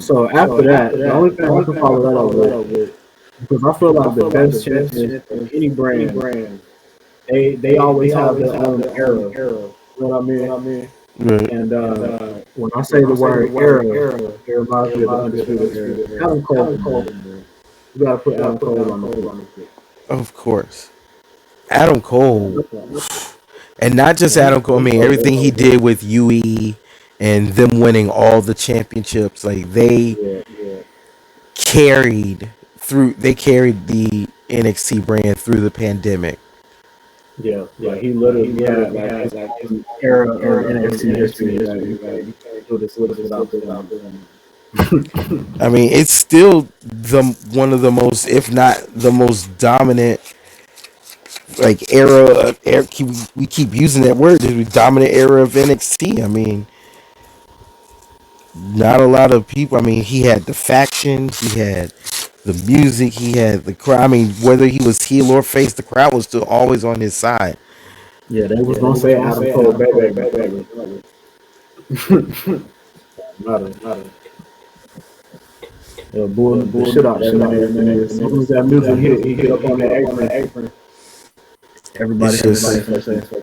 So after that, the only thing I can follow that up with, because I feel like the best champions of any brand, they always have their own era. You know what I mean? Right. And when I say the word era, it reminds me of the Undisputed Era. Adam Cole. You gotta put Adam Cole on the list. Of course. Adam Cole, and not just Yeah, Adam Cole. I mean, everything he did with UE and them winning all the championships, like they yeah, carried they carried the NXT brand through the pandemic. yeah. Like he literally had like his own era of NXT history that you can't do this list without them. I mean, it's still the one of the most, if not the most dominant, like we keep using that word, the dominant era of NXT. I mean, not a lot of people. I mean, he had the factions, he had the music, he had the crowd. I mean, whether he was heel or face, the crowd was still always on his side. Yeah, they was gonna say Adam Cole, baby, regardless. Matter. Booing the shit out that man. And as soon as that music hit, he get up on the apron. It's just Everybody starts saying,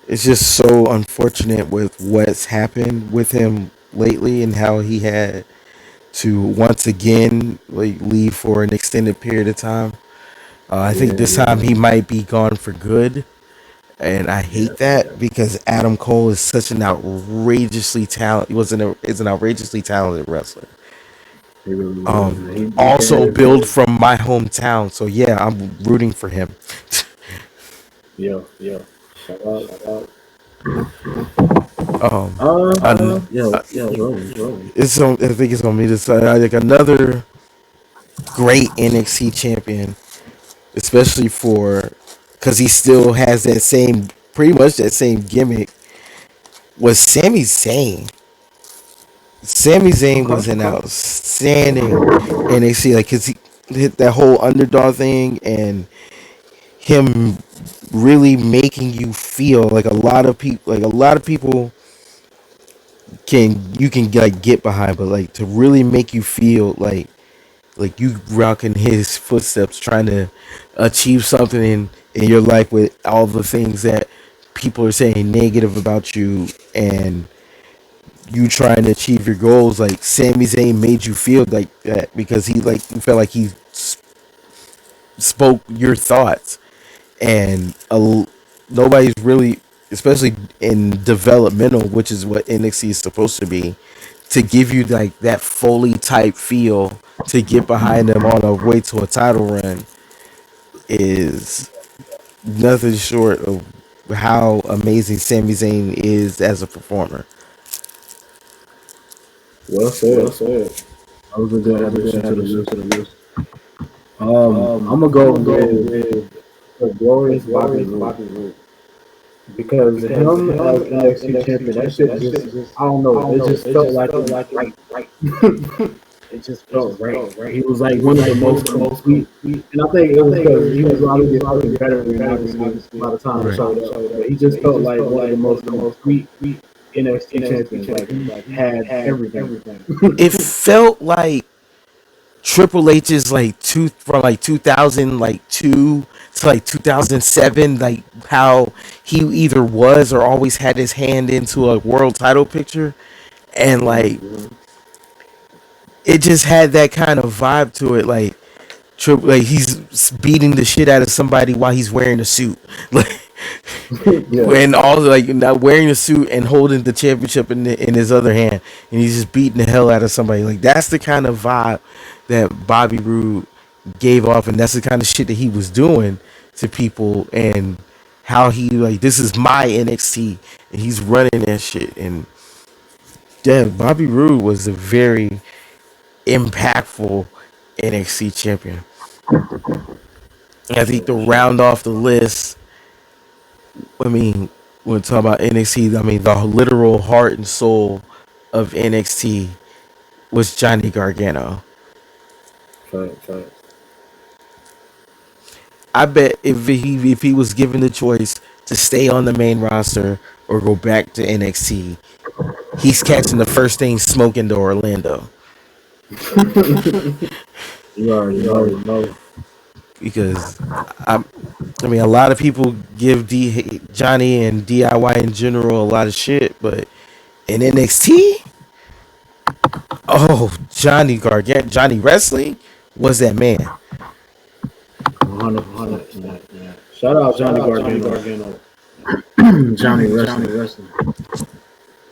it's just so unfortunate with what's happened with him lately and how he had to once again like leave for an extended period of time. I think this time he might be gone for good, and I hate that because Adam Cole is such an outrageously talent. He was is an outrageously talented wrestler. he really is, man. He Also carried built from my hometown, so yeah, I'm rooting for him. Yeah. Shout out. Um, an- Yeah, uh, rolling. I think it's gonna be this like another great NXT champion, especially for because he still has that same, pretty much that same gimmick. Was Sami Zayn? Sami Zayn was an Okay. outstanding NXT, like, cause he hit that whole underdog thing and him really making you feel like a lot of people can like get behind, but like to really make you feel like you rocking his footsteps, trying to achieve something in your life with all the things that people are saying negative about you, and you trying to achieve your goals. Like Sami Zayn made you feel like that because he like you felt like he spoke your thoughts, and nobody's really, especially in developmental, which is what NXT is supposed to be, to give you like that Foley type feel to get behind them on a way to a title run is nothing short of how amazing Sami Zayn is as a performer. Well said. That was a good addition to the list. I'm gonna go with the glorious Bobby Roode because him as NXT champion, that shit just I don't know, it just felt like it was right. It just felt right. He was like one of the most complete, and I think it was because he was obviously fucking veteran, obviously by the time he Right. showed up. But he just felt like one of the most complete NXT champions. Like he had everything. It felt like Triple H's like from like 2002 to like 2007, like how he either was or always had his hand into a world title picture, and like it just had that kind of vibe to it, like he's beating the shit out of somebody while he's wearing a suit, like Yeah. and all like not wearing a suit and holding the championship in his other hand, and he's just beating the hell out of somebody. Like that's the kind of vibe that Bobby Roode gave off, and that's the kind of shit that he was doing to people, and how he like this is my NXT, and he's running that shit. And yeah, Bobby Roode was a very impactful NXT champion. I think to round off the list, I mean, when we talk about NXT, I mean, the literal heart and soul of NXT was Johnny Gargano. Fact. I bet if he was given the choice to stay on the main roster or go back to NXT, he's catching the first thing smoking to Orlando You already know. because I mean, a lot of people give Johnny and DIY in general a lot of shit, but in NXT, oh, Johnny Gargano, Johnny Wrestling was that man. 100%. Shout out Johnny Gargano, Johnny Wrestling.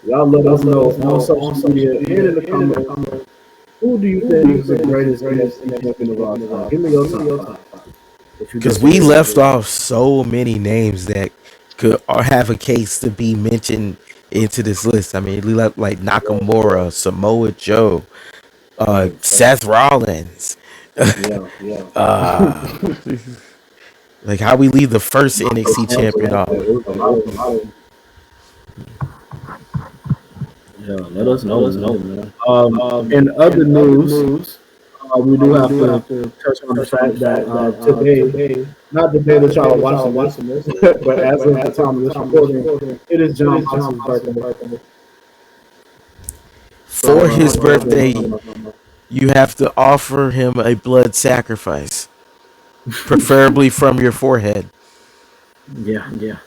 Y'all let us know on social media and in the comments. Who do you think is the greatest NXT champion of all time? Give me your top 5. Because we left off so many names that could have a case to be mentioned into this list. I mean, we left like Nakamura, Samoa Joe, Seth Rollins. Yeah. Like how we leave the first NXT champion off. Yeah, let us know, man. In other news, we do have to touch on the fact that today, not the day that y'all are watching this, but as of the time of this recording, it is John Moxley's birthday. For his birthday, you have to offer him a blood sacrifice, preferably from your forehead. Yeah.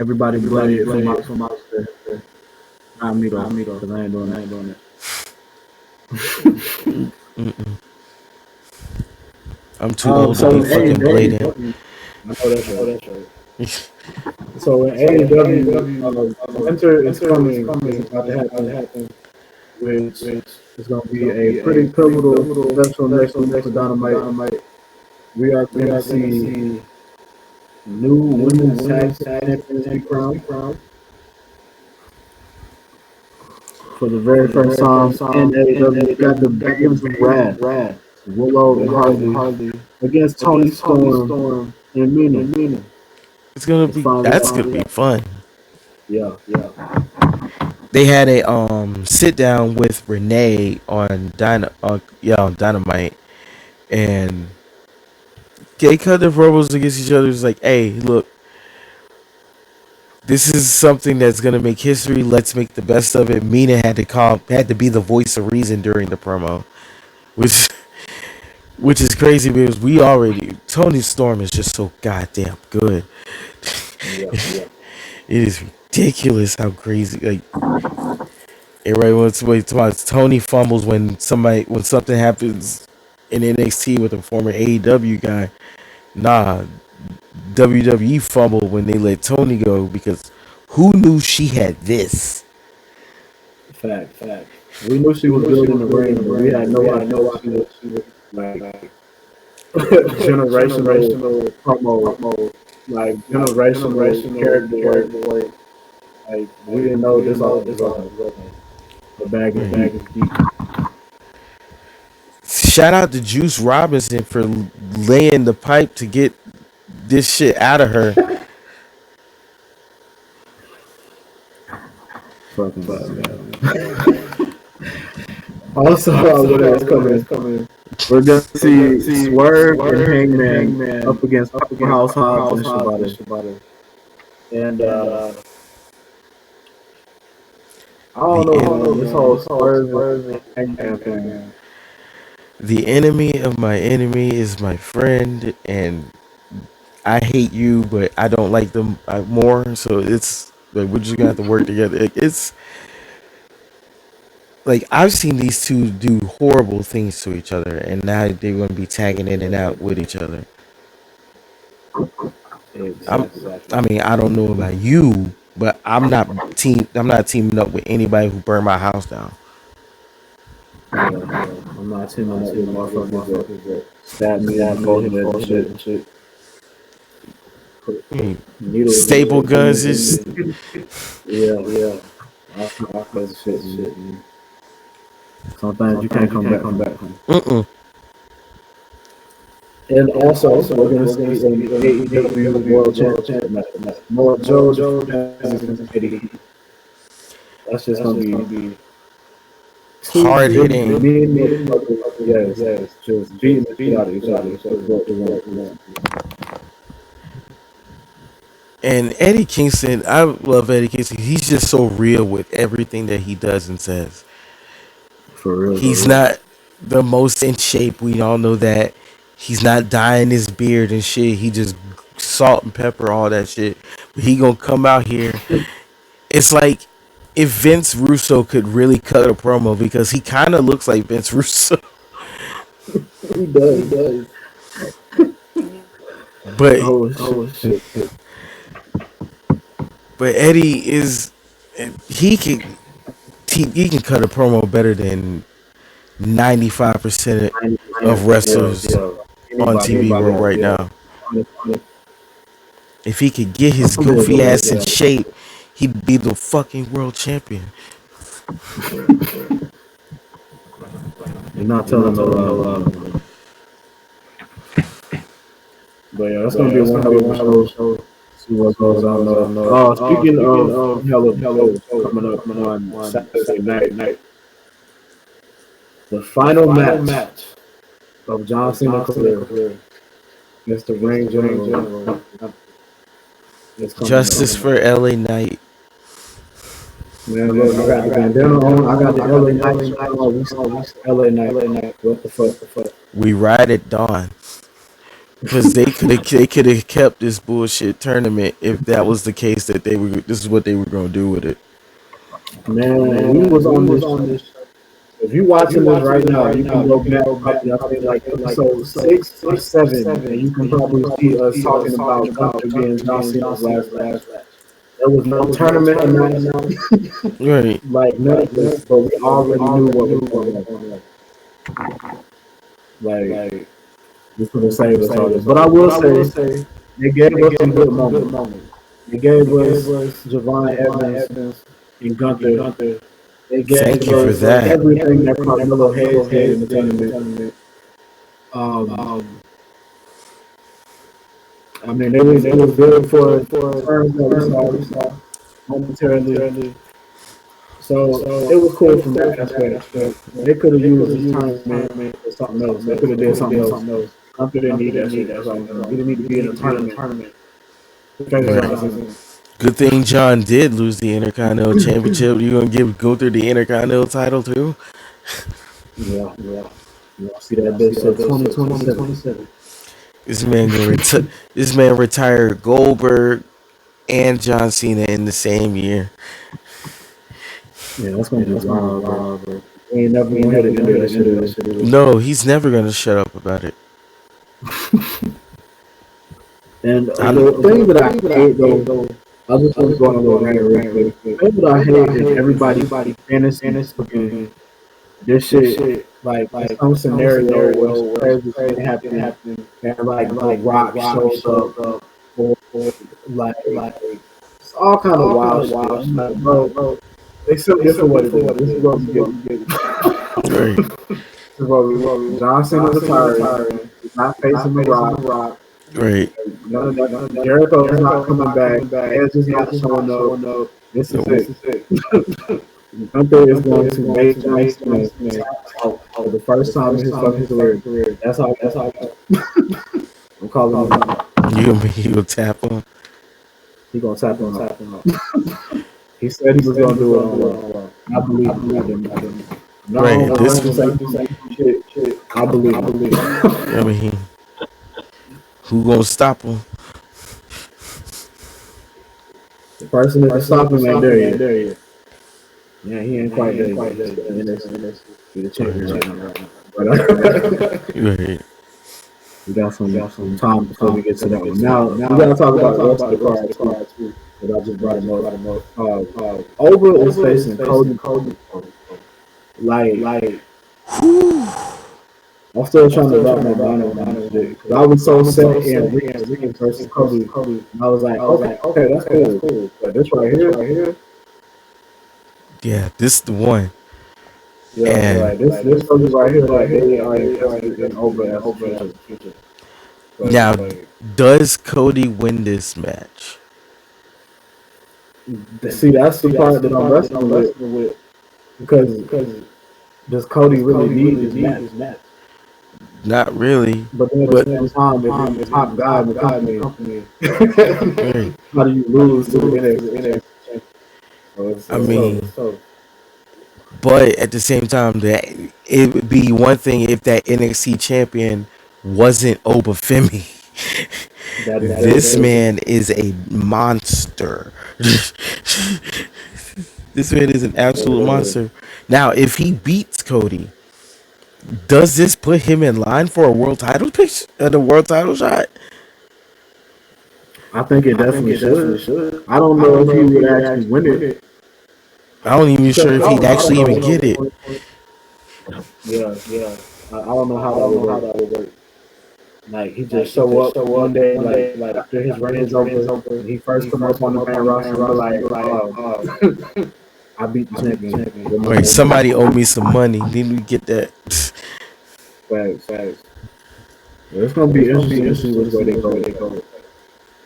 Everybody bloody from Moxley. Not me though, because I ain't doing it. I'm too old to be fucking blading. I know that's right. So in AEW, winter is coming. It's about to happen, which is going to be a pretty pivotal special next week for Dynamite. We are going to see new women's tag champions be crowned for the very first time in AEW. We got the Babes of Wrath, Willow and Harley against Tony Storm and Mina. That's gonna be fun. Yeah. They had a sit down with Renee on Dynamite, and they cut their promos against each other. It's like, hey, look, this is something that's gonna make history. Let's make the best of it. Mina had to be the voice of reason during the promo, which is crazy because Tony Storm is just so goddamn good. Yeah. It is ridiculous how crazy. Like everybody wants to wait till Tony fumbles when something happens in NXT with a former AEW guy. Nah, WWE fumbled when they let Tony go because who knew she had this? Fact. We knew she was building the ring, but we had no idea she was like generational promo, like generational character work. Like we didn't know this all was the bag is deep. Shout out to Juice Robinson for laying the pipe to get this shit out of her. Also, what is coming? We're gonna see Swerve and Hangman up against Powerhouse Hobbs and Shibata. And I don't know this whole Swerve and Hangman thing. The enemy of my enemy is my friend, and I hate you, but I don't like them more. So it's like we're just gonna have to work together. It's like I've seen these two do horrible things to each other, and now they're gonna be tagging in and out with each other. I mean, I don't know about you, but I'm not teaming up with anybody who burned my house down. I'm not teaming up with motherfuckers that stab me out, forehead and shit. Staple guns is yeah. I shit. Sometimes you can't come back. And also, we're gonna see an AEW World Championship match. More Joe against Eddie. That's just gonna be hard hitting. Yes, just beating the shit out of each other. And Eddie Kingston, I love Eddie Kingston. He's just so real with everything that he does and says. For real. He's not the most in shape. We all know that. He's not dyeing his beard and shit. He just salt and pepper all that shit. But he gonna come out here. It's like if Vince Russo could really cut a promo because he kind of looks like Vince Russo. He does. But Oh shit! but Eddie is he can he can cut a promo better than 95% 90%. of Yeah, wrestlers yeah. on TV Anybody world else? right Yeah. now. If he could get his Some goofy ass in yeah. shape, he'd be the fucking world champion. You're not telling no lie. But yeah, that's gonna be one hell of a show. See what goes on though. Speaking of one hell of a show coming up on Saturday night, the final match of John Cena career against the Reign General is coming up. Justice for LA Knight. Man, look, I got the bandana on. I got the LA Knight shirt on. We LA Knight. What the fuck? We ride at dawn. Because they could have kept this bullshit tournament if that was the case that this is what they were gonna do with it. Man, we was on this. If you're watching this right now, you can go back probably, I think, like episode 6 or 7, and you can probably see us talking about Gunther being John Cena's last match. There was no tournament announced, Right. like none of this, but we already knew what was going on. Like, we could have saved us all this. But I will say, they gave us some good moments. They gave us Javon Evans and Gunther. They gave Thank you for us that. everything that Carmelo Hayes did in the tournament. I mean, it was good for turns that we saw momentarily. So it was cool from that aspect. They could have used this tournament for something else. They could have did something else. Gunther didn't need that shit. That's all. He didn't need to be in a tournament. Right. Good thing John did lose the Intercontinental Championship. You gonna go through the Intercontinental title too? Yeah. See that bitch said 2027. This man retired Goldberg and John Cena in the same year. Yeah, that's gonna be wild, bro. We ain't never gonna hit it into that shit. No, he's never gonna shut up about it. And the thing that I hate though, I just want to go on a little rant real quick. The thing that I hate is everybody fantasy booking this shit like some scenario where some crazy shit happening and like Rock shows up or like it's all kind of wild shit. I'm like, bro, they still this is what it is. This is what we get. Right. This is what we John Cena retiring. He's not facing the Rock. Right. None of that. Jericho is not coming back. Edge is not showing up. This is it. Gunther is going to make John Cena for the first time in his fucking career. That's all. I'm calling him out. You gonna tap him? He gonna tap him out. He said he was gonna do it on I believe him. No, Right. This shit. I believe. I mean, who gonna stop him? The person that can stop him ain't there yet. Yeah, he ain't quite there yet. He's the champion right now. But Right. we got some time before we get to that one. Now we gotta talk about the rest of the card too. But I just brought him up. Over is facing Cody. Like I'm still trying to wrap my mind around this shit. Cause I was so set in Rick versus Cody. And I was like, okay, that's cool. But this right here. Yeah, this is the one. Yeah, and right. This Cody right here, like they are in over as future. Now, does Cody win this match? See, that's the part that I'm wrestling with. Because does Cody really need this match? Not really. But then at the same time, if you're the top guy in the company, Right. how do you lose to the NXT? I mean, but at the same time, that it would be one thing if that NXT champion wasn't Obafemi. This man is a monster. This man is an absolute monster. Now, if he beats Cody, does this put him in line for a world title shot? I think it definitely should. I don't know if he would actually win it. I don't even Because sure if I he'd don't actually even know. get it. Yeah, I don't know how that would work. Like he just show up one day, like after his reign is over, and he first come up on the main roster and be like, "Oh, I beat the champion." Right, somebody owe me some money. Didn't we get that? Facts. Well, it's gonna be interesting to see which way they go.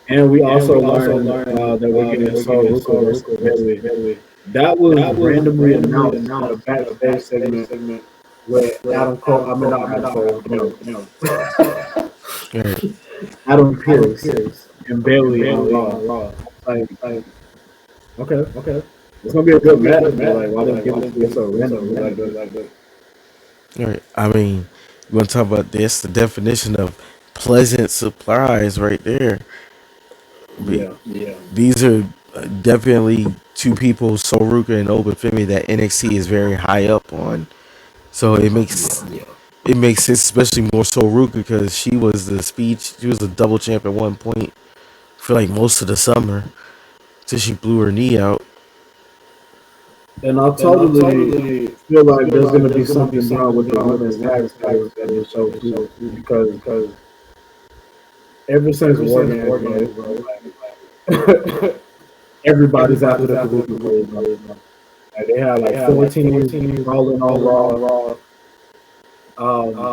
And we also learned that we're getting Sol Ruka versus Bailey. That was randomly announced in a backstage segment with Adam Cole. I mean, not Adam Cole. Right. Adam Pearce and Bailey on Raw. Like, okay, it's gonna be a good match. But like, why they give it to us so randomly like that? Right. I mean, you want to talk about this? The definition of pleasant surprise, right there. Yeah. These are definitely two people, Soruka and Obafemi, that NXT is very high up on. So it makes sense, especially more Soruka because she was a double champ at one point for like most of the summer till she blew her knee out. And I totally feel like there's gonna be something done with the women's tag titles in the show too, because ever since War Games, bro, everybody's after the Kabuki players, bro. Like, they had like 14 rolling on Raw.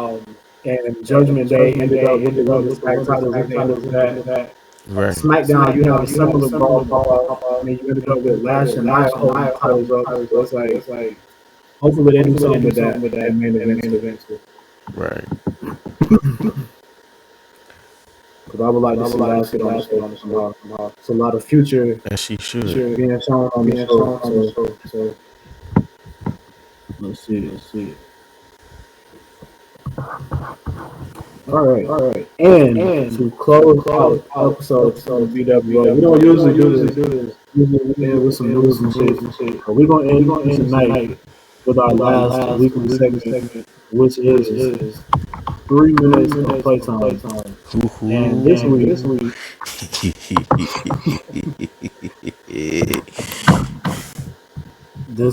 And Judgment Day ended up with the women's tag titles at the end of that. Right. SmackDown, you have a similar brawl pop up, and then you ended up with Lash and Nia holding the titles up. So it's like, hopefully they do something with that main event too. Right. Because I would like to see Lash get on the show somehow. It's a lot of future As she should. being shown on the show. So let's see. All right. And to close out episode of BWO, we don't usually do this. Usually we end with some news and shit. But we're gonna end tonight with our last weekly segment, which is 3 minutes of playtime. And this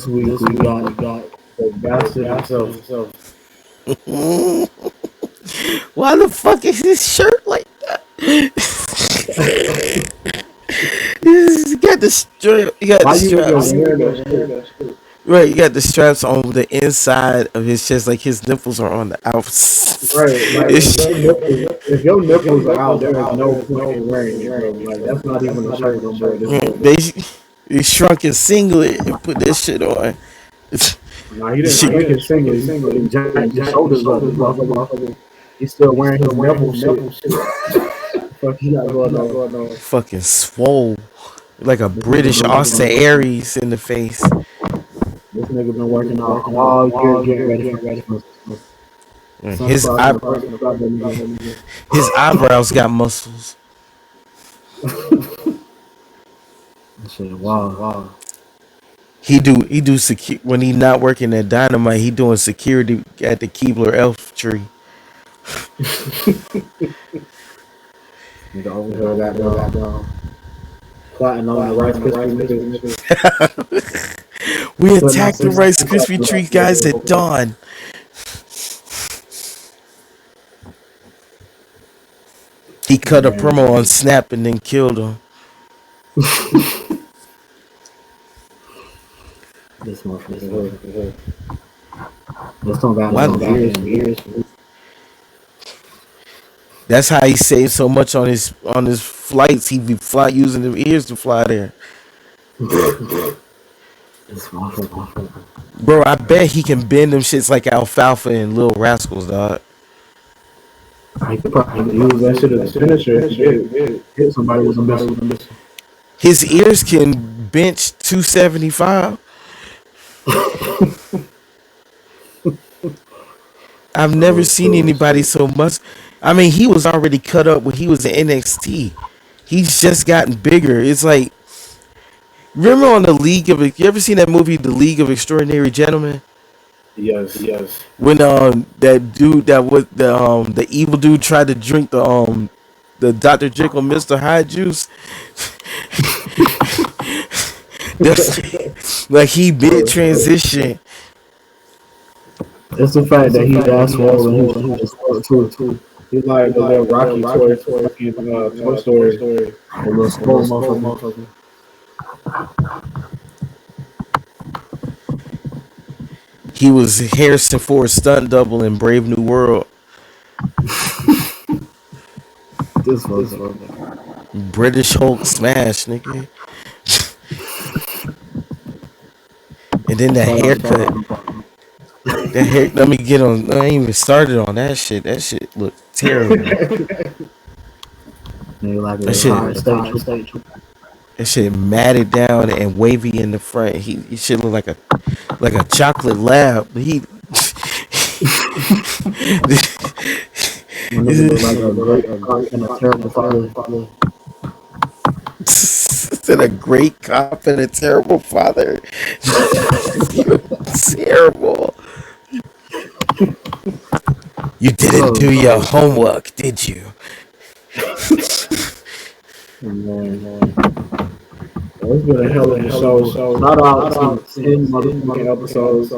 week, we got the bastard himself. Why the fuck is his shirt like that? He's got the strap. You got Why the you even straps. wearing that shit? Right, you got the straps on the inside of his chest, like his nipples are on the outside. Right, like if your nipples are out, there is no point in wearing it, bro. Like that's not even a shirt no more. They shrunk his singlet and put this shit on. Nah, he didn't shrink his singlet. He jacked his shoulders up. He's still wearing his nipple shit. Fuck, he got going on. Fucking swole, like a British Austin Aries in the face. This nigga been working out all year getting ready for His eyebrows got muscles. Wow. He do when he not working at Dynamite. He doing security at the Keebler Elf Tree. Nigga over here got down. Plotting on the Rice Krispie. We attacked the Rice Krispie Tree guys at dawn. He cut a promo on Snap and then killed him. This motherfucker. This don't got no ears. That's how he saved so much on his flights. He be using them ears to fly there. Bro, I bet he can bend them shits like Alfalfa and Little Rascals, dog. I could probably use that shit as a finisher if you hit somebody with a missile. His ears can bench 275. I've never seen anybody so much. I mean, he was already cut up when he was in NXT. He's just gotten bigger. It's like, remember on you ever seen that movie, The League of Extraordinary Gentlemen? Yes. When that dude that was the evil dude tried to drink the the Dr. Jekyll, Mr. Hyde juice. That's like he mid transition. It's the fact that he asked swole and he was too. He's like the little Rocky toy, fucking Toy Story, the little swole motherfucker. He was Harrison Ford stunt double in Brave New World. This motherfucker. British Hulk smash, nigga. And then that haircut. That hair. Let me get on. I ain't even started on that shit. That shit looked terrible. That shit matted down and wavy in the front. He should look like a chocolate lab. He said a great cop and a terrible father. You're terrible. You didn't do your homework, did you? It's been a hell of a show. Shout out to 10 motherfucking episodes.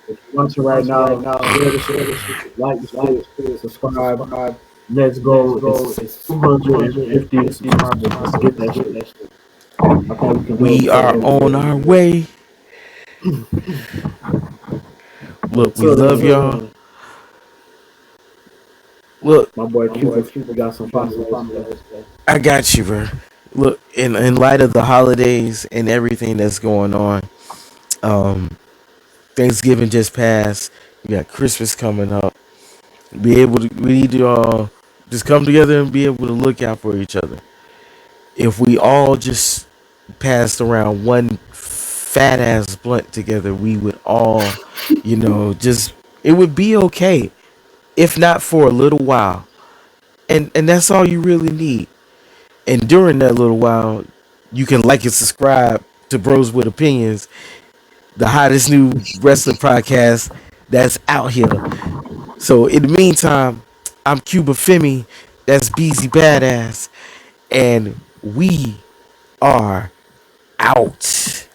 If you're watching right now, share the shit, like the shit, subscribe. Let's go. It's 250 subscribers. Let's get that shit. We are on our way. Look, we love y'all. Look, my boy Cuba got some fun. I got you, bro. Look, in light of the holidays and everything that's going on, Thanksgiving just passed. We got Christmas coming up. We need to all just come together and be able to look out for each other. If we all just passed around one fat ass blunt together, we would all, just it would be okay, if not for a little while, and that's all you really need. And during that little while, you can like and subscribe to Bros with Opinions, the hottest new wrestling podcast that's out here. So in the meantime, I'm Cuba Femi, that's BZ Badass, and we are out.